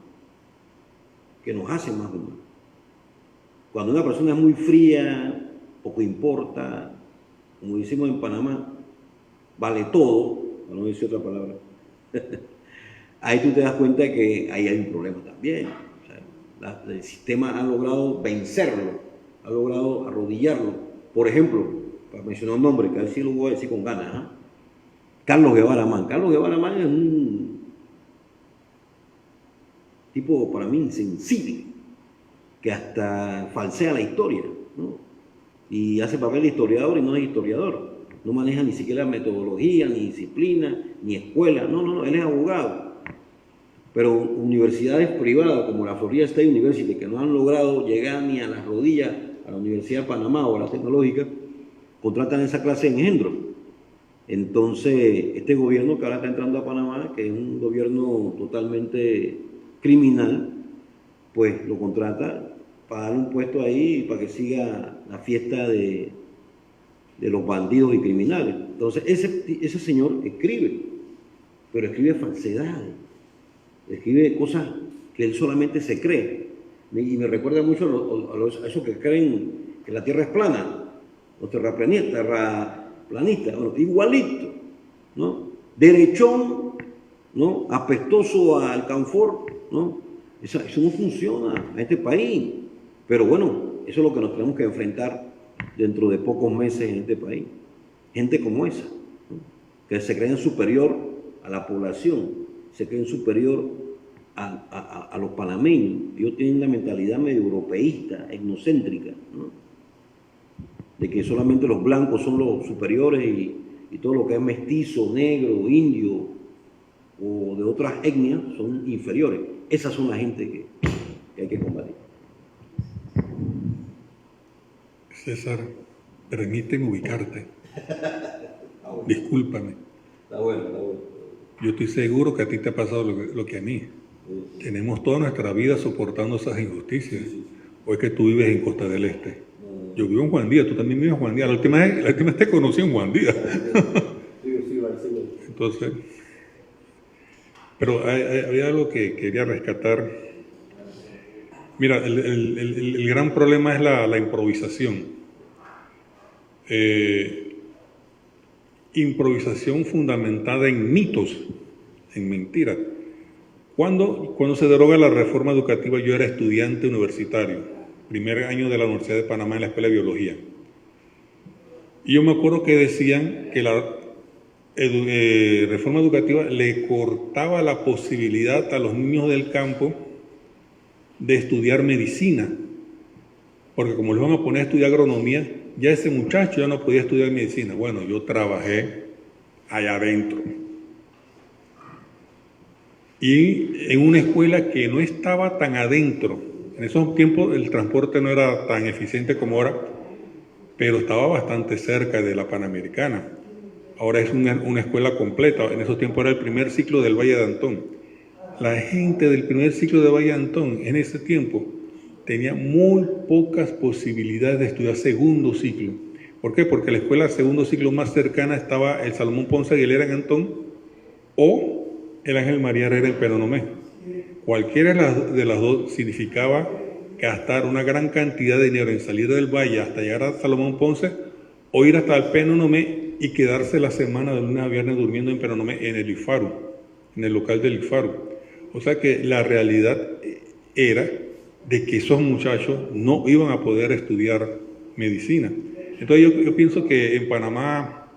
B: Cuando una persona es muy fría, poco importa, como decimos en Panamá, vale todo, para no decir otra palabra, ahí tú te das cuenta que ahí hay un problema también. O sea, el sistema ha logrado vencerlo, ha logrado arrodillarlo. Por ejemplo, para mencionar un nombre, que a ver si lo voy a decir con ganas, ¿eh?, Carlos Guevara Mann. Carlos Guevara Mann es un tipo, para mí, insensible, que hasta falsea la historia, ¿no?, y hace papel de historiador y no es historiador. No maneja ni siquiera metodología, ni disciplina, ni escuela. No, él es abogado. Pero universidades privadas como la Florida State University, que no han logrado llegar ni a las rodillas a la Universidad de Panamá o a la tecnológica, contratan esa clase de engendros. Entonces, este gobierno que ahora está entrando a Panamá, que es un gobierno totalmente criminal, pues lo contrata para darle un puesto ahí para que siga la fiesta de los bandidos y criminales. Entonces, ese señor escribe, pero escribe falsedades, escribe cosas que él solamente se cree. Y me recuerda mucho a esos que creen que la Tierra es plana, los terraplanistas, bueno, igualito, ¿no? Derechón, ¿no?, apestoso al alcanfor, ¿no? Eso no funciona en este país. Pero bueno, eso es lo que nos tenemos que enfrentar dentro de pocos meses en este país. Gente como esa, ¿no?, que se creen superior a la población, se creen superior a los panameños. Ellos tienen una mentalidad medio europeísta, etnocéntrica, ¿no?, de que solamente los blancos son los superiores y todo lo que es mestizo, negro, indio o de otras etnias son inferiores. Esas son la gente que hay que combatir.
A: César, permíteme ubicarte. Discúlpame.
B: Está bueno, está bueno.
A: Yo estoy seguro que a ti te ha pasado lo que a mí. Tenemos toda nuestra vida soportando esas injusticias. O es que tú vives en Costa del Este. Yo vivo en Juan Díaz, tú también vives en Juan Díaz. La última vez te conocí en Juan Díaz. Entonces, pero había algo que quería rescatar. Mira, el gran problema es la improvisación. Improvisación fundamentada en mitos, en mentiras. Cuando se deroga la reforma educativa, yo era estudiante universitario, primer año de la Universidad de Panamá en la Escuela de Biología. Y yo me acuerdo que decían que la reforma educativa le cortaba la posibilidad a los niños del campo de estudiar medicina, porque como les van a poner a estudiar agronomía, ya ese muchacho ya no podía estudiar medicina. Bueno, yo trabajé allá adentro. Y en una escuela que no estaba tan adentro. En esos tiempos el transporte no era tan eficiente como ahora, pero estaba bastante cerca de la Panamericana. Ahora es una escuela completa. En esos tiempos era el primer ciclo del Valle de Antón. La gente del primer ciclo de Valle de Antón en ese tiempo tenía muy pocas posibilidades de estudiar segundo ciclo. ¿Por qué? Porque la escuela segundo ciclo más cercana estaba el Salomón Ponce Aguilera en Antón o el Ángel María Herrera en Penonomé. Cualquiera de las dos significaba gastar una gran cantidad de dinero en salir del valle hasta llegar a Salomón Ponce o ir hasta el Penonomé y quedarse la semana de lunes a viernes durmiendo en Penonomé en el IFARU, en el local del IFARU. O sea que la realidad era de que esos muchachos no iban a poder estudiar medicina. Entonces yo pienso que en Panamá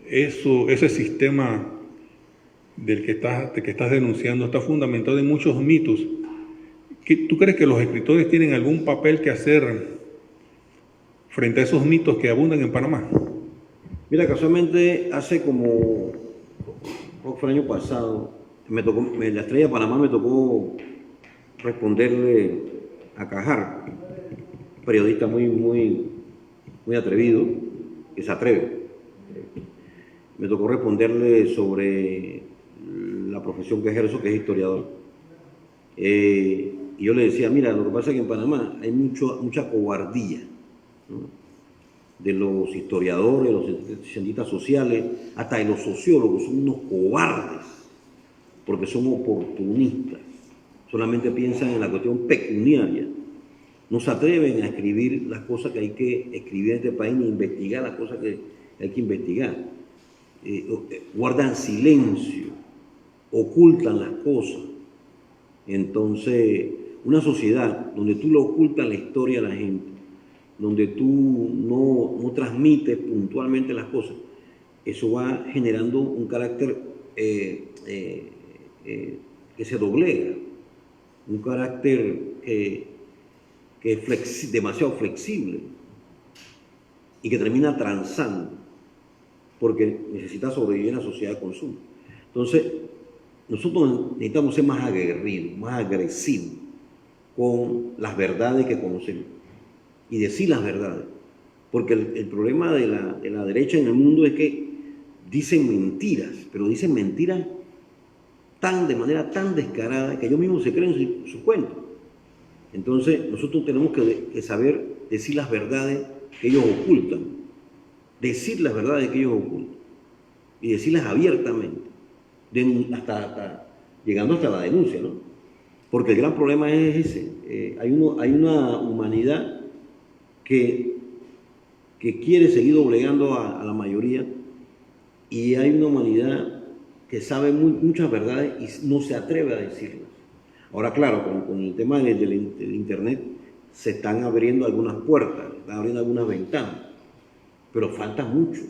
A: ese sistema del que estás denunciando está fundamentado en muchos mitos. ¿Tú crees que los escritores tienen algún papel que hacer frente a esos mitos que abundan en Panamá?
B: Mira, casualmente hace como fue el año pasado, la Estrella de Panamá me tocó responderle a Cajar, un periodista muy atrevido, que se atreve. Me tocó responderle sobre la profesión que ejerzo, que es historiador. Y yo le decía, mira, lo que pasa es que en Panamá hay mucha cobardía, ¿no? De los historiadores, los cientistas sociales, hasta de los sociólogos, son unos cobardes, porque son oportunistas, solamente piensan en la cuestión pecuniaria, no se atreven a escribir las cosas que hay que escribir en este país, ni investigar las cosas que hay que investigar, guardan silencio, ocultan las cosas. Entonces, una sociedad donde tú le ocultas la historia a la gente, donde tú no transmites puntualmente las cosas, eso va generando un carácter que se doblega, un carácter que es demasiado flexible y que termina transando, porque necesita sobrevivir en la sociedad de consumo. Entonces, nosotros necesitamos ser más aguerridos, más agresivos con las verdades que conocemos y decir las verdades, porque el problema de la derecha en el mundo es que dicen mentiras, pero dicen mentiras de manera tan descarada que ellos mismos se creen sus cuentos. Entonces nosotros tenemos que saber decir las verdades que ellos ocultan, decir las verdades que ellos ocultan y decirlas abiertamente, llegando hasta la denuncia, ¿no? Porque el gran problema es ese. Hay una humanidad que quiere seguir doblegando a la mayoría, y hay una humanidad que sabe muchas verdades y no se atreve a decirlas. Ahora, claro, con el tema del Internet se están abriendo algunas puertas, se están abriendo algunas ventanas, pero falta mucho.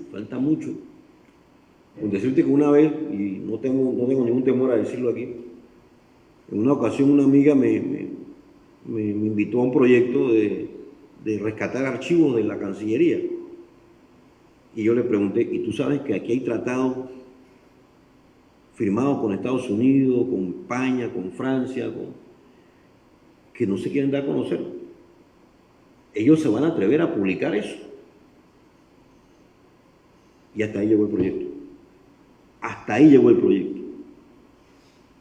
B: Con decirte que una vez, y no tengo ningún temor a decirlo aquí, en una ocasión una amiga me invitó a un proyecto de de rescatar archivos de la Cancillería. Y yo le pregunté, ¿y tú sabes que aquí hay tratados firmados con Estados Unidos, con España, con Francia, que no se quieren dar a conocer? Ellos se van a atrever a publicar eso. Y hasta ahí llegó el proyecto. Hasta ahí llegó el proyecto.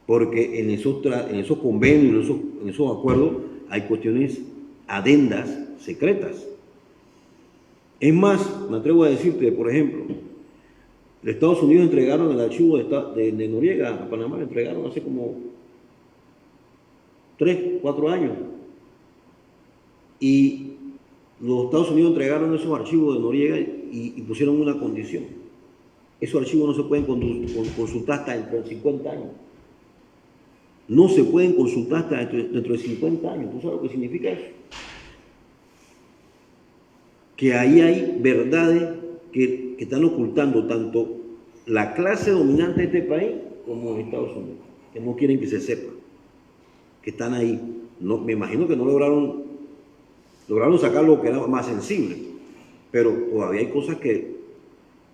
B: Porque en esos convenios, en esos acuerdos, hay cuestiones adendas secretas. Es más, me atrevo a decirte, por ejemplo, los Estados Unidos entregaron el archivo de Noriega a Panamá, lo entregaron hace como 3, 4 años. Y los Estados Unidos entregaron esos archivos de Noriega y pusieron una condición. Esos archivos no se pueden consultar hasta dentro de 50 años. No se pueden consultar hasta dentro de 50 años. ¿Tú sabes lo que significa eso? Que ahí hay verdades que están ocultando tanto la clase dominante de este país como en Estados Unidos, que no quieren que se sepa, que están ahí. No, me imagino que no lograron sacar lo que era más sensible, pero todavía hay cosas que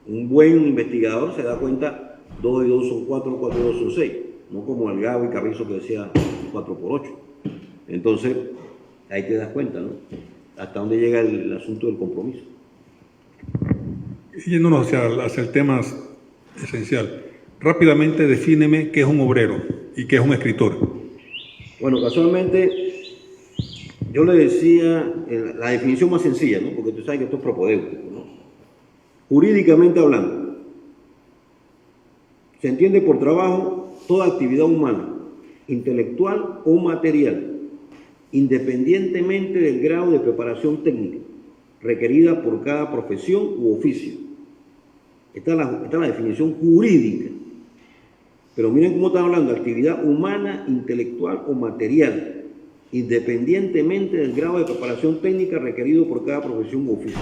B: un buen investigador se da cuenta, 2 y 2 son 4, 4 y 2 son 6, no como el Gabo y Carrizo que decía 4 por 8. Entonces, ahí te das cuenta, ¿no? Hasta dónde llega el asunto del compromiso.
A: Yéndonos hacia el tema esencial, rápidamente defíneme qué es un obrero y qué es un escritor.
B: Bueno, casualmente yo le decía la definición más sencilla, ¿no? Porque tú sabes que esto es propedéutico, ¿no? Jurídicamente hablando, se entiende por trabajo toda actividad humana, intelectual o material, independientemente del grado de preparación técnica requerida por cada profesión u oficio. Esta es la definición jurídica. Pero miren cómo están hablando, actividad humana, intelectual o material, independientemente del grado de preparación técnica requerido por cada profesión u oficio.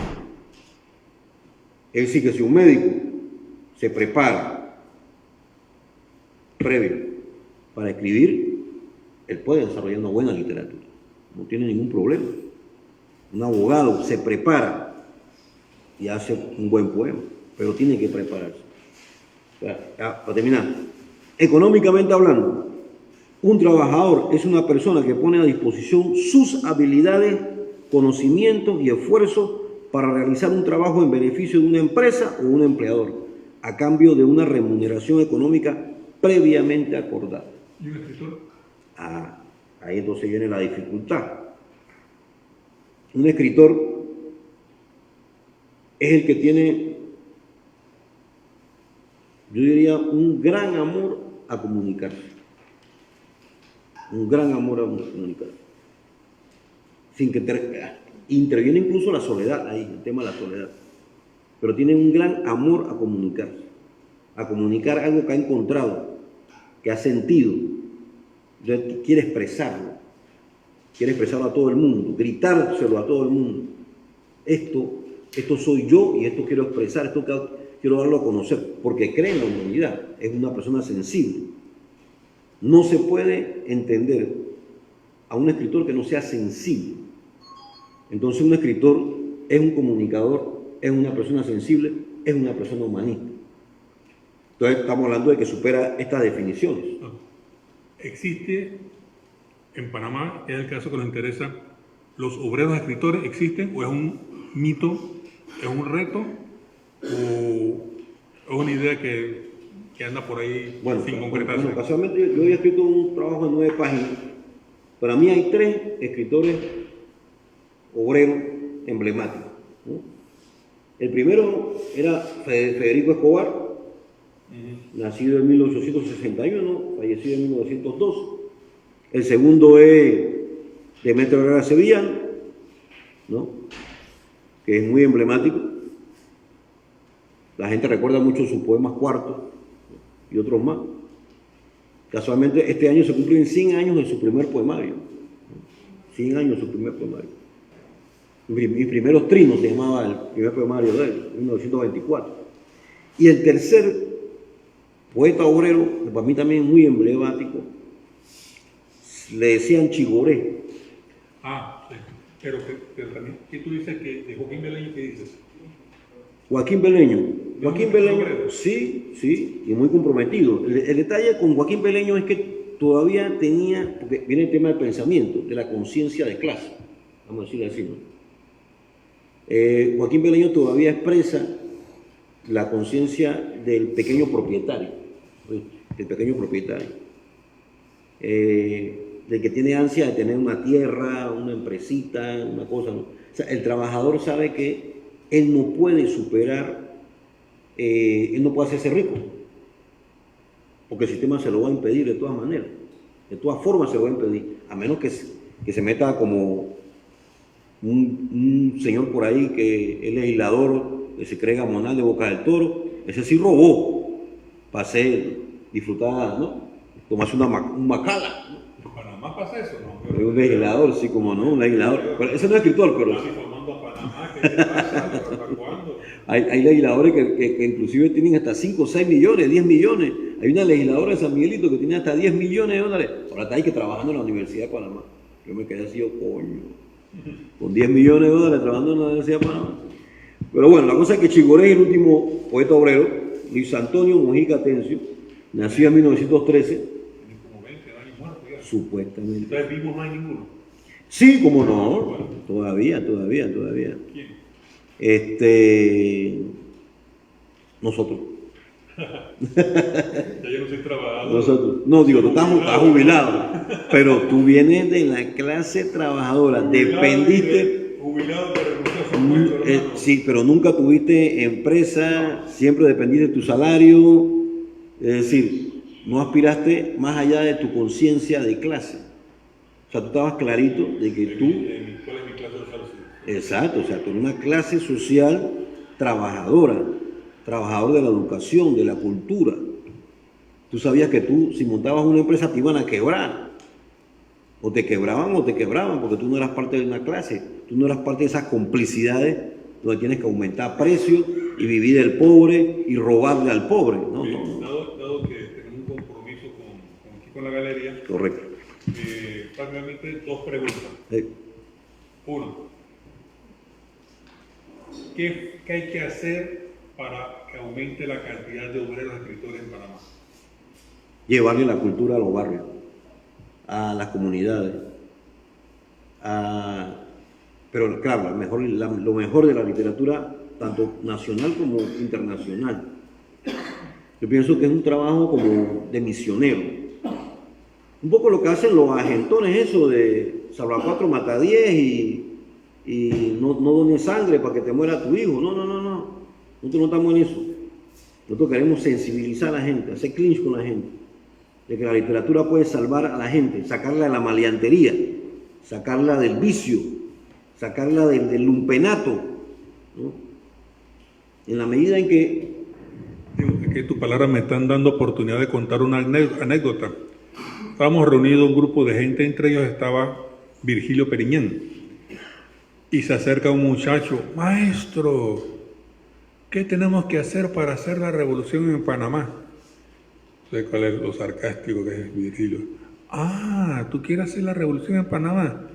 B: Es decir, que si un médico se prepara previo para escribir, él puede desarrollar una buena literatura. No tiene ningún problema. Un abogado se prepara y hace un buen poema, pero tiene que prepararse. Para terminar, económicamente hablando, un trabajador es una persona que pone a disposición sus habilidades, conocimientos y esfuerzos para realizar un trabajo en beneficio de una empresa o un empleador, a cambio de una remuneración económica previamente acordada.
A: ¿Y un escritor?
B: Ahí entonces viene la dificultad. Un escritor es el que tiene, yo diría, un gran amor a comunicarse. Un gran amor a comunicarse. Sin que interviene incluso la soledad ahí, el tema de la soledad. Pero tiene un gran amor a comunicarse. A comunicar algo que ha encontrado, que ha sentido. Entonces, quiere expresarlo a todo el mundo, gritárselo a todo el mundo. Esto soy yo y esto quiero expresar, esto quiero darlo a conocer, porque cree en la humanidad, es una persona sensible. No se puede entender a un escritor que no sea sensible. Entonces un escritor es un comunicador, es una persona sensible, es una persona humanista. Entonces estamos hablando de que supera estas definiciones.
A: ¿Existe en Panamá, es el caso que nos interesa, los obreros escritores existen o es un mito, es un reto o es una idea que anda por ahí sin concretarse?
B: Bueno, casualmente yo había escrito un trabajo de 9 páginas. Para mí hay 3 escritores obreros emblemáticos, ¿no? El primero era Federico Escobar, nacido en 1861, fallecido en 1902. El segundo es Demetrio Herrera Sevillano, ¿no? Que es muy emblemático. La gente recuerda mucho sus poemas Cuartos y otros más. Casualmente, este año se cumplen 100 años de su primer poemario. 100 años de su primer poemario. Mis primeros trinos se llamaba el primer poemario de él, en 1924. Y el tercer poeta obrero, que para mí también es muy emblemático, le decían Chigoré.
A: Sí. Pero también, ¿qué tú dices que de Joaquín Beleño, qué dices?
B: Joaquín Beleño, sí, y muy comprometido. El detalle con Joaquín Beleño es que todavía tenía, porque viene el tema del pensamiento, de la conciencia de clase, vamos a decirlo así, ¿no? Joaquín Beleño todavía expresa la conciencia del pequeño propietario, del pequeño propietario, del que tiene ansia de tener una tierra, una empresita, una cosa, ¿no? O sea, el trabajador sabe que él no puede superar, él no puede hacerse rico, porque el sistema se lo va a impedir de todas maneras, de todas formas se lo va a impedir, a menos que se meta como un señor por ahí que es legislador, que se cree gamonal de Boca del Toro, ese sí robó para hacer, disfrutar, ¿no? Tomarse un macala, ¿no?
A: ¿En Panamá pasa eso? No,
B: Es un legislador, sí, como no, un legislador. Pero ese no es escritor, pero...
A: Están informando a Panamá, ¿qué te pasa? ¿Hasta cuándo?
B: Hay legisladores que inclusive tienen hasta 5, 6 millones, 10 millones. Hay una legisladora de San Miguelito que tiene hasta 10 millones de dólares. Ahora está ahí que trabajando en la Universidad de Panamá. Yo me quedé así, coño. Con 10 millones de dólares trabajando en la Universidad de Panamá. Pero bueno, la cosa es que Chigoré es el último poeta obrero, Luis Antonio Mujica Atencio, nació en 1913.
A: Tiene como 20 años muerto ya.
B: Supuestamente.
A: Entonces vivos no hay ninguno.
B: Sí, como no. Todavía.
A: ¿Quién?
B: Nosotros.
A: Ya yo no soy trabajador.
B: Nosotros. No, digo, tú estás jubilado, pero tú vienes de la clase trabajadora, dependiste.
A: Jubilado, pero no se fue, hermano.
B: Sí, pero nunca tuviste empresa, siempre dependiste de tu salario, es decir, no aspiraste más allá de tu conciencia de clase. O sea, tú estabas clarito de que tú...
A: ¿Cuál es mi clase social?
B: Exacto, o sea, tú eres una clase social trabajadora, trabajador de la educación, de la cultura. Tú sabías que tú, si montabas una empresa, te iban a quebrar. O te quebraban, porque tú no eras parte de una clase, tú no eras parte de esas complicidades donde tienes que aumentar precios y vivir del pobre y robarle al pobre. No,
A: Bien,
B: no.
A: dado que tenemos un compromiso aquí con la galería,
B: Correcto.
A: prácticamente dos preguntas. Uno, ¿qué hay que hacer para que aumente la cantidad de obreros escritores en Panamá?
B: Llevarle la cultura a los barrios, a las comunidades, pero claro, lo mejor de la literatura, tanto nacional como internacional. Yo pienso que es un trabajo como de misionero. Un poco lo que hacen los agentones, eso de salva 4, mata 10 y no dones sangre para que te muera tu hijo. No. Nosotros no estamos en eso. Nosotros queremos sensibilizar a la gente, hacer clinch con la gente, de que la literatura puede salvar a la gente, sacarla de la maleantería, sacarla del vicio, sacarla del lumpenato, ¿no? En la medida en que...
A: Que tus palabras me están dando oportunidad de contar una anécdota. Estábamos reunidos un grupo de gente, entre ellos estaba Virgilio Periñán, y se acerca un muchacho: maestro, ¿qué tenemos que hacer para hacer la revolución en Panamá? No sé cuál es lo sarcástico que es Virgilio. Ah, ¿tú quieres hacer la revolución en Panamá?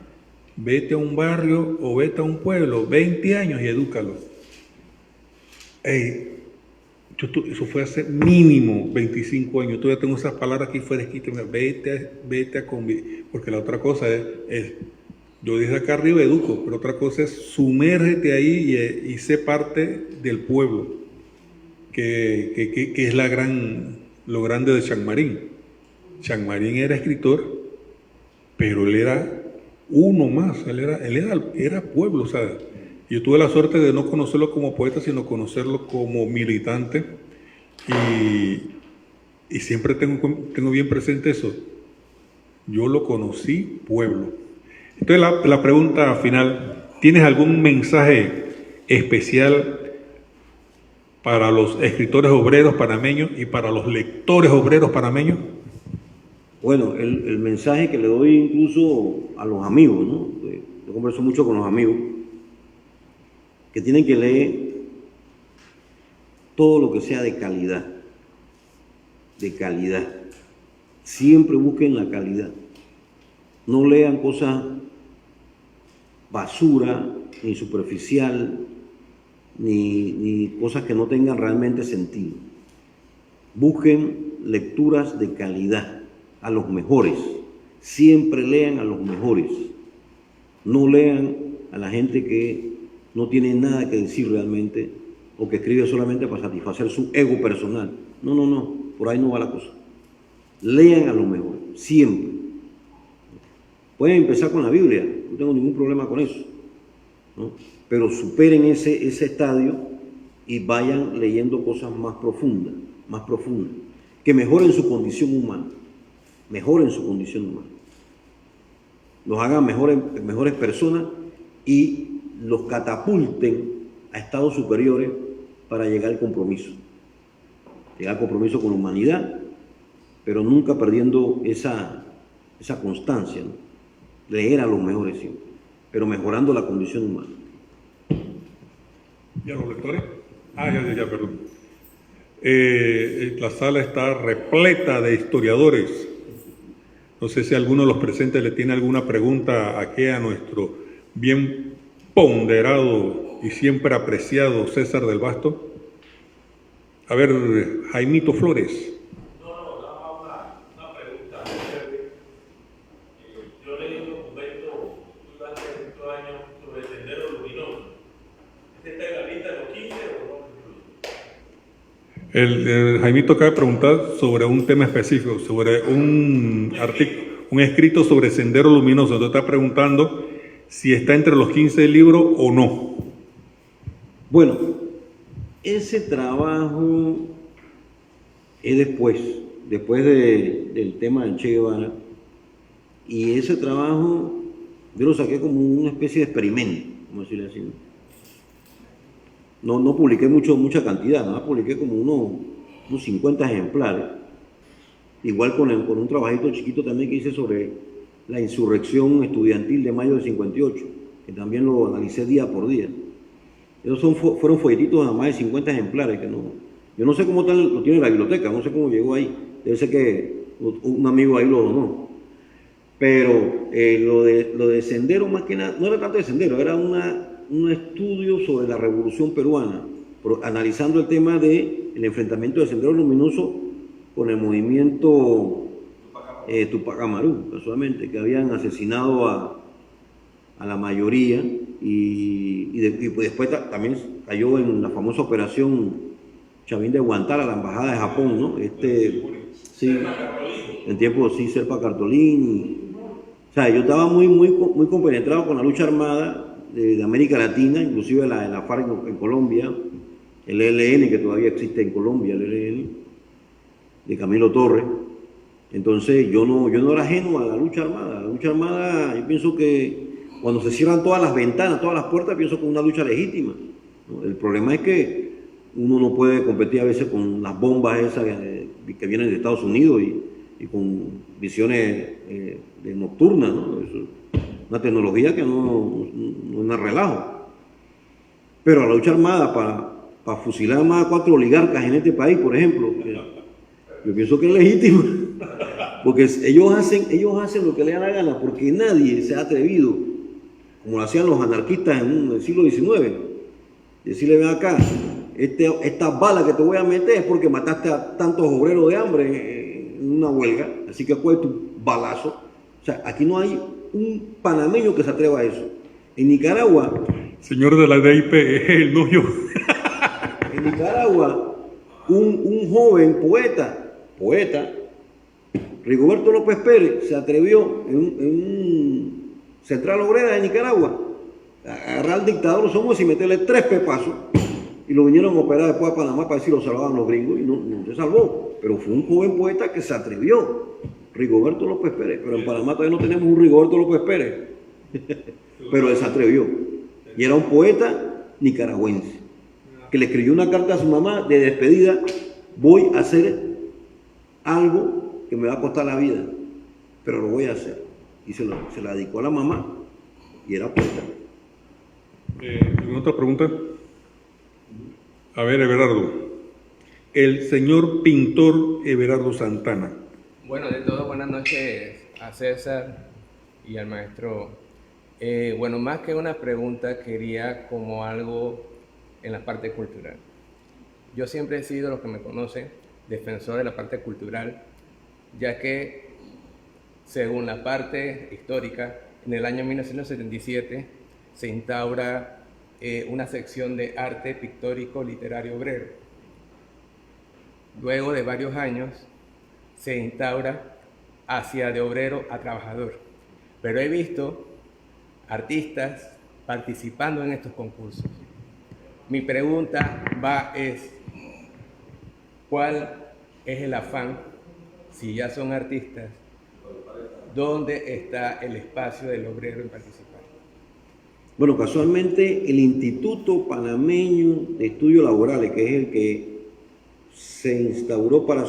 A: Vete a un barrio o vete a un pueblo, 20 años y edúcalo. Eso fue hace mínimo 25 años. Todavía tengo esas palabras aquí fresquitas. Vete a convivir. Porque la otra cosa es, yo desde acá arriba educo, pero otra cosa es sumérgete ahí y sé parte del pueblo, que es lo grande de Chanmarín. Chanmarín era escritor, pero él era uno más, él era pueblo, ¿sabes? Yo tuve la suerte de no conocerlo como poeta, sino conocerlo como militante, y siempre tengo bien presente eso. Yo lo conocí pueblo. Entonces la pregunta final, ¿tienes algún mensaje especial para los escritores obreros panameños y para los lectores obreros panameños?
B: Bueno, el mensaje que le doy incluso a los amigos, ¿no? Yo converso mucho con los amigos, que tienen que leer todo lo que sea de calidad. Siempre busquen la calidad. No lean cosas basura, ni superficial, ni cosas que no tengan realmente sentido. Busquen lecturas de calidad, a los mejores. Siempre lean a los mejores. No lean a la gente que no tiene nada que decir realmente o que escribe solamente para satisfacer su ego personal. No, por ahí no va la cosa. Lean a los mejores, siempre. Pueden empezar con la Biblia, no tengo ningún problema con eso, ¿no? Pero superen ese estadio y vayan leyendo cosas más profundas, que mejoren su condición humana, los hagan mejores personas y los catapulten a estados superiores para llegar al compromiso con la humanidad, pero nunca perdiendo esa constancia, ¿no? Leer a los mejores siempre, pero mejorando la condición humana.
A: ¿Y a los lectores? Ya, perdón. La sala está repleta de historiadores. No sé si alguno de los presentes le tiene alguna pregunta aquí a nuestro bien ponderado y siempre apreciado César del Basto. A ver, Jaimito Flores.
C: Una pregunta. Yo leí un documento hace muchos años sobre el Sendero Luminoso. ¿Este está en la lista de los 15 o no?
A: El Jaimito acaba de preguntar sobre un tema específico, sobre un escrito sobre Sendero Luminoso. Entonces está preguntando si está entre los 15 del libro o no.
B: Bueno, ese trabajo es después del tema del Che Guevara, y ese trabajo yo lo saqué como una especie de experimento, como decirle así. No publiqué mucha cantidad, nada, publiqué como unos 50 ejemplares. Igual con un trabajito chiquito también que hice sobre la insurrección estudiantil de mayo del 58, que también lo analicé día por día. Esos fueron folletitos a más de 50 ejemplares, que yo no sé cómo lo tiene la biblioteca, no sé cómo llegó ahí. Debe ser que un amigo ahí lo donó. Pero lo de Sendero, más que nada, no era tanto de Sendero, era un estudio sobre la Revolución Peruana, analizando el tema del enfrentamiento de Sendero Luminoso con el movimiento Tupac Amaru, casualmente, que habían asesinado a la mayoría y después también cayó en la famosa operación Chavín de Guantara, la embajada de Japón, ¿no? Sí, en tiempo sí, Serpa Cartolini. O sea, yo estaba muy compenetrado con la lucha armada de América Latina, inclusive la FARC en Colombia, el ELN, que todavía existe en Colombia, el ELN, de Camilo Torres. Entonces yo no era ajeno a la lucha armada. La lucha armada, yo pienso que cuando se cierran todas las ventanas, todas las puertas, pienso que es una lucha legítima, ¿no? El problema es que uno no puede competir a veces con las bombas esas que vienen de Estados Unidos y con visiones nocturnas, ¿no? Es una tecnología que no es relajo. Pero la lucha armada para fusilar más a 4 oligarcas en este país, por ejemplo, yo pienso que es legítimo. Porque ellos hacen lo que les da la gana, porque nadie se ha atrevido, como lo hacían los anarquistas en el siglo XIX, decirle: ven acá, esta bala que te voy a meter es porque mataste a tantos obreros de hambre en una huelga, así que coge tu balazo. O sea, aquí no hay un panameño que se atreva a eso. En Nicaragua...
A: Señor de la DIP, es él, no yo.
B: En Nicaragua, un joven poeta, Rigoberto López Pérez, se atrevió en un central obrera de Nicaragua a agarrar al dictador Somoza y meterle 3 pepazos, y lo vinieron a operar después a Panamá para ver si lo salvaban los gringos, y no se salvó. Pero fue un joven poeta que se atrevió, Rigoberto López Pérez. Pero en Panamá todavía no tenemos un Rigoberto López Pérez, pero él se atrevió, y era un poeta nicaragüense que le escribió una carta a su mamá de despedida: voy a hacer algo que me va a costar la vida, pero lo voy a hacer. Y se la dedicó a la mamá, y era poeta.
A: ¿Alguna otra pregunta? A ver, Everardo. El señor pintor Everardo Santana.
D: Bueno, de todo, buenas noches a César y al maestro Bueno, más que una pregunta, quería como algo en la parte cultural. Yo siempre he sido, los que me conocen, defensor de la parte cultural, ya que, según la parte histórica, en el año 1977 se instaura una sección de arte pictórico literario obrero. Luego de varios años se instaura hacia de obrero a trabajador. Pero he visto artistas participando en estos concursos. Mi pregunta es, ¿cuál es el afán, si ya son artistas, dónde está el espacio del obrero en participar?
B: Bueno, casualmente el Instituto Panameño de Estudios Laborales, que es el que se instauró para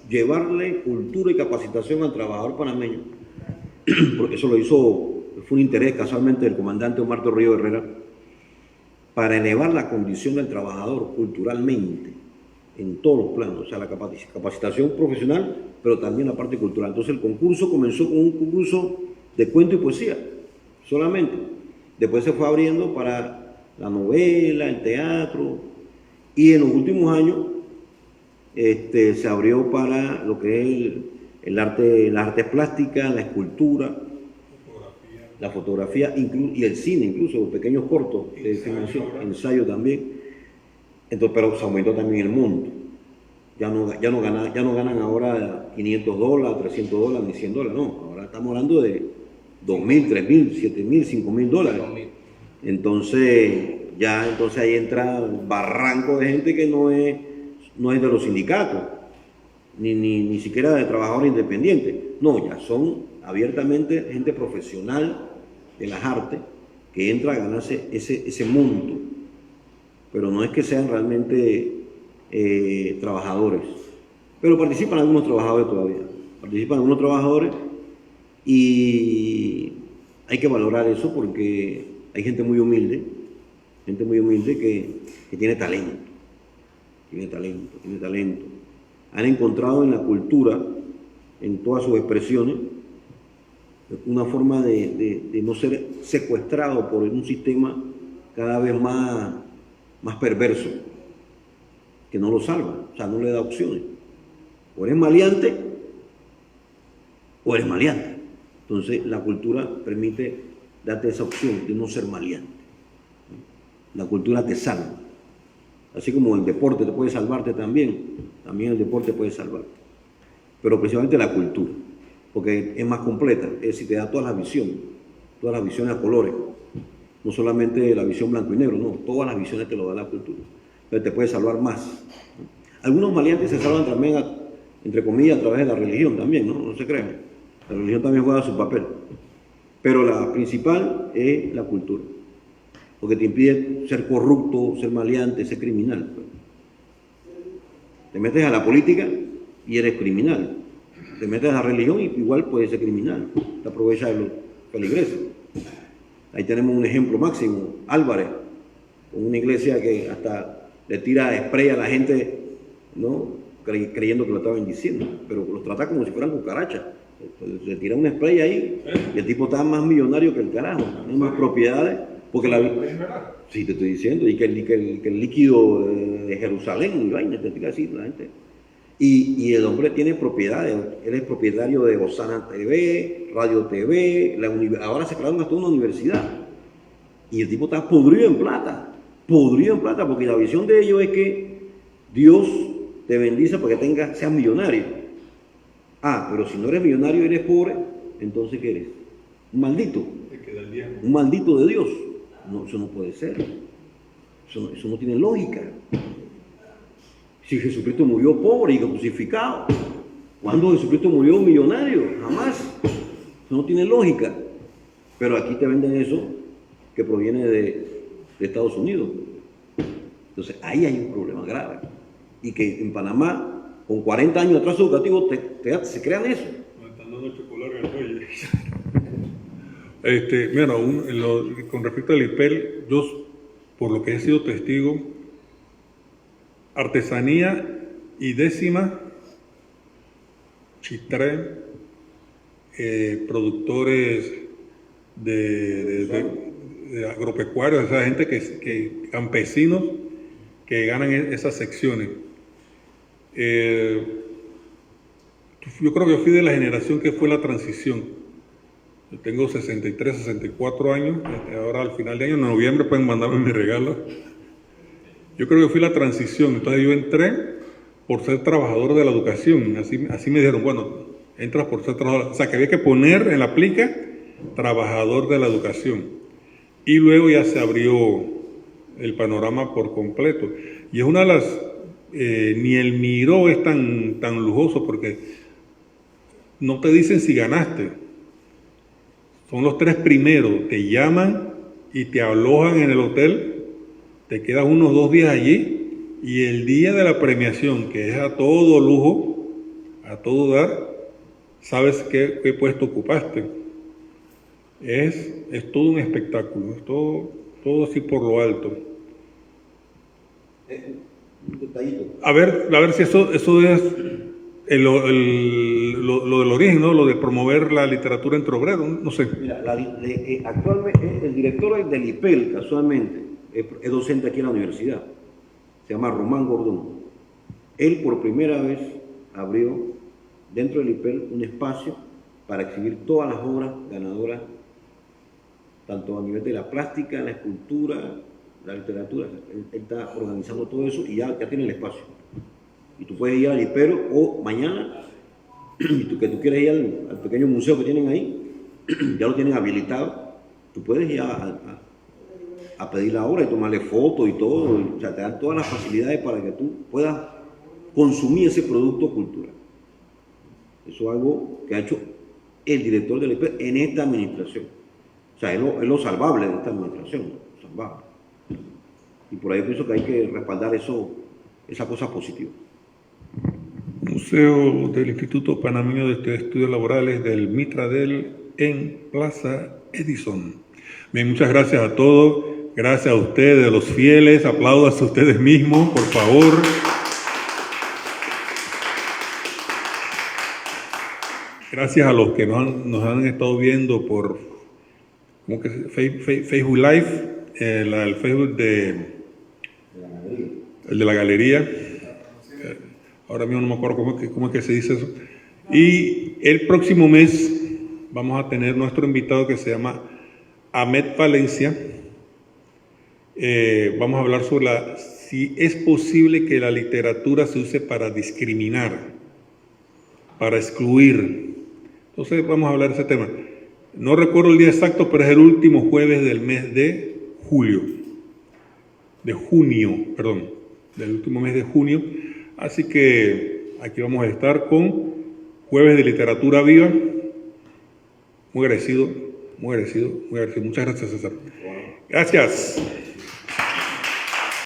B: llevarle cultura y capacitación al trabajador panameño, porque eso lo hizo, fue un interés casualmente del comandante Omar Torrijos Herrera, para elevar la condición del trabajador culturalmente, en todos los planos, o sea, la capacitación profesional, pero también la parte cultural. Entonces el concurso comenzó con un concurso de cuento y poesía, solamente. Después se fue abriendo para la novela, el teatro, y en los últimos años se abrió para lo que es el arte, las artes plásticas, la escultura, la fotografía y el cine, incluso pequeños cortos de filmación, ensayo también. Entonces, pero se aumentó también el monto. Ya no ganan ahora $500, $300, ni $100, no. Ahora estamos hablando de $2.000, $3.000, $7.000, $5.000. Entonces ahí entra un barranco de gente que no es de los sindicatos, ni siquiera de trabajadores independientes. No, ya son abiertamente gente profesional de las artes que entra a ganarse ese monto. Pero no es que sean realmente trabajadores. Pero participan algunos trabajadores todavía. Participan algunos trabajadores y hay que valorar eso porque hay gente muy humilde que tiene talento. Tiene talento. Han encontrado en la cultura, en todas sus expresiones, una forma de no ser secuestrado por un sistema cada vez más perverso, que no lo salva, o sea, no le da opciones. O eres maleante, o eres maleante. Entonces, la cultura permite darte esa opción de no ser maleante. La cultura te salva. Así como el deporte te puede salvarte también el deporte puede salvarte. Pero principalmente la cultura, porque es más completa, es decir, te da todas las visiones a colores. No solamente la visión blanco y negro, no, todas las visiones te lo da la cultura. Pero te puede salvar más. Algunos maleantes se salvan también, entre comillas, a través de la religión también, ¿no? No se crean. La religión también juega su papel. Pero la principal es la cultura. Porque te impide ser corrupto, ser maleante, ser criminal. Te metes a la política y eres criminal. Te metes a la religión y igual puedes ser criminal. Te aprovechas de los feligreses. Ahí tenemos un ejemplo máximo, Álvarez, con una iglesia que hasta le tira spray a la gente, ¿no? Creyendo que lo está bendiciendo, pero los trata como si fueran cucarachas. Le tira un spray ahí y el tipo está más millonario que el carajo, tiene más propiedades, porque sí, te estoy diciendo, y que el líquido de Jerusalén y vaina, te tira así la gente. Y el hombre tiene propiedades, él es propietario de Osana TV, Radio TV, ahora se crearon hasta una universidad. Y el tipo está podrido en plata, porque la visión de ellos es que Dios te bendice para que seas millonario. Pero si no eres millonario y eres pobre, entonces ¿qué eres? Un maldito. Un maldito de Dios. No, eso no puede ser. Eso no tiene lógica. Si Jesucristo murió pobre y crucificado, ¿cuándo Jesucristo murió millonario? Jamás. Eso no tiene lógica. Pero aquí te venden eso que proviene de Estados Unidos. Entonces ahí hay un problema grave. Y que en Panamá, con 40 años de atraso educativo, se crean eso.
A: Me están dando chocolate al cuello. Con respecto al IPEL, yo, por lo que he sido testigo, artesanía y décima, chitré, productores de agropecuarios, esa gente campesinos que ganan esas secciones. Yo creo que yo fui de la generación que fue la transición. Yo tengo 63, 64 años, ahora al final de año, en noviembre pueden mandarme mi regalo. Yo creo que fui la transición, entonces yo entré por ser trabajador de la educación, así me dijeron, bueno, entras por ser trabajador, o sea que había que poner en la plica trabajador de la educación, y luego ya se abrió el panorama por completo, y es una de las, ni el Miró es tan lujoso, porque no te dicen si ganaste, son los 3 primeros, te llaman y te alojan en el hotel, te quedas unos 2 días allí, y el día de la premiación, que es a todo lujo, a todo dar, sabes qué puesto ocupaste. Es todo un espectáculo, es todo así por lo alto.
B: Un detallito.
A: A ver si eso es lo del origen, ¿no? Lo de promover la literatura entre obreros, no sé.
B: Mira, actualmente el director del IPEL, casualmente, es docente aquí en la universidad. Se llama Román Gordón. Él por primera vez abrió dentro del IPEL un espacio para exhibir todas las obras ganadoras, tanto a nivel de la plástica, la escultura, la literatura. Él está organizando todo eso y ya tiene el espacio. Y tú puedes ir al IPEL o mañana, que tú quieres ir al pequeño museo que tienen ahí, ya lo tienen habilitado. Tú puedes ir a pedir la obra y tomarle fotos y todo. O sea, te dan todas las facilidades para que tú puedas consumir ese producto cultural. Eso es algo que ha hecho el director del IPEL en esta administración. O sea, es lo salvable de esta administración, ¿no? Salvable. Y por ahí pienso que hay que respaldar esa cosa positiva.
A: Museo del Instituto Panameño de Estudios Laborales del Mitradel en Plaza Edison. Bien, muchas gracias a todos, gracias a ustedes, a los fieles, aplaudan a ustedes mismos, por favor. Gracias a los que nos han estado viendo por Facebook Live, el Facebook el de la galería. Ahora mismo no me acuerdo cómo es que se dice eso. Y el próximo mes vamos a tener nuestro invitado que se llama Ahmed Valencia. Vamos a hablar sobre si es posible que la literatura se use para discriminar, para excluir. Entonces vamos a hablar de ese tema. No recuerdo el día exacto, pero es el último jueves del mes de del último mes de junio. Así que aquí vamos a estar con Jueves de Literatura Viva. Muy agradecido. Muchas gracias, César. Gracias.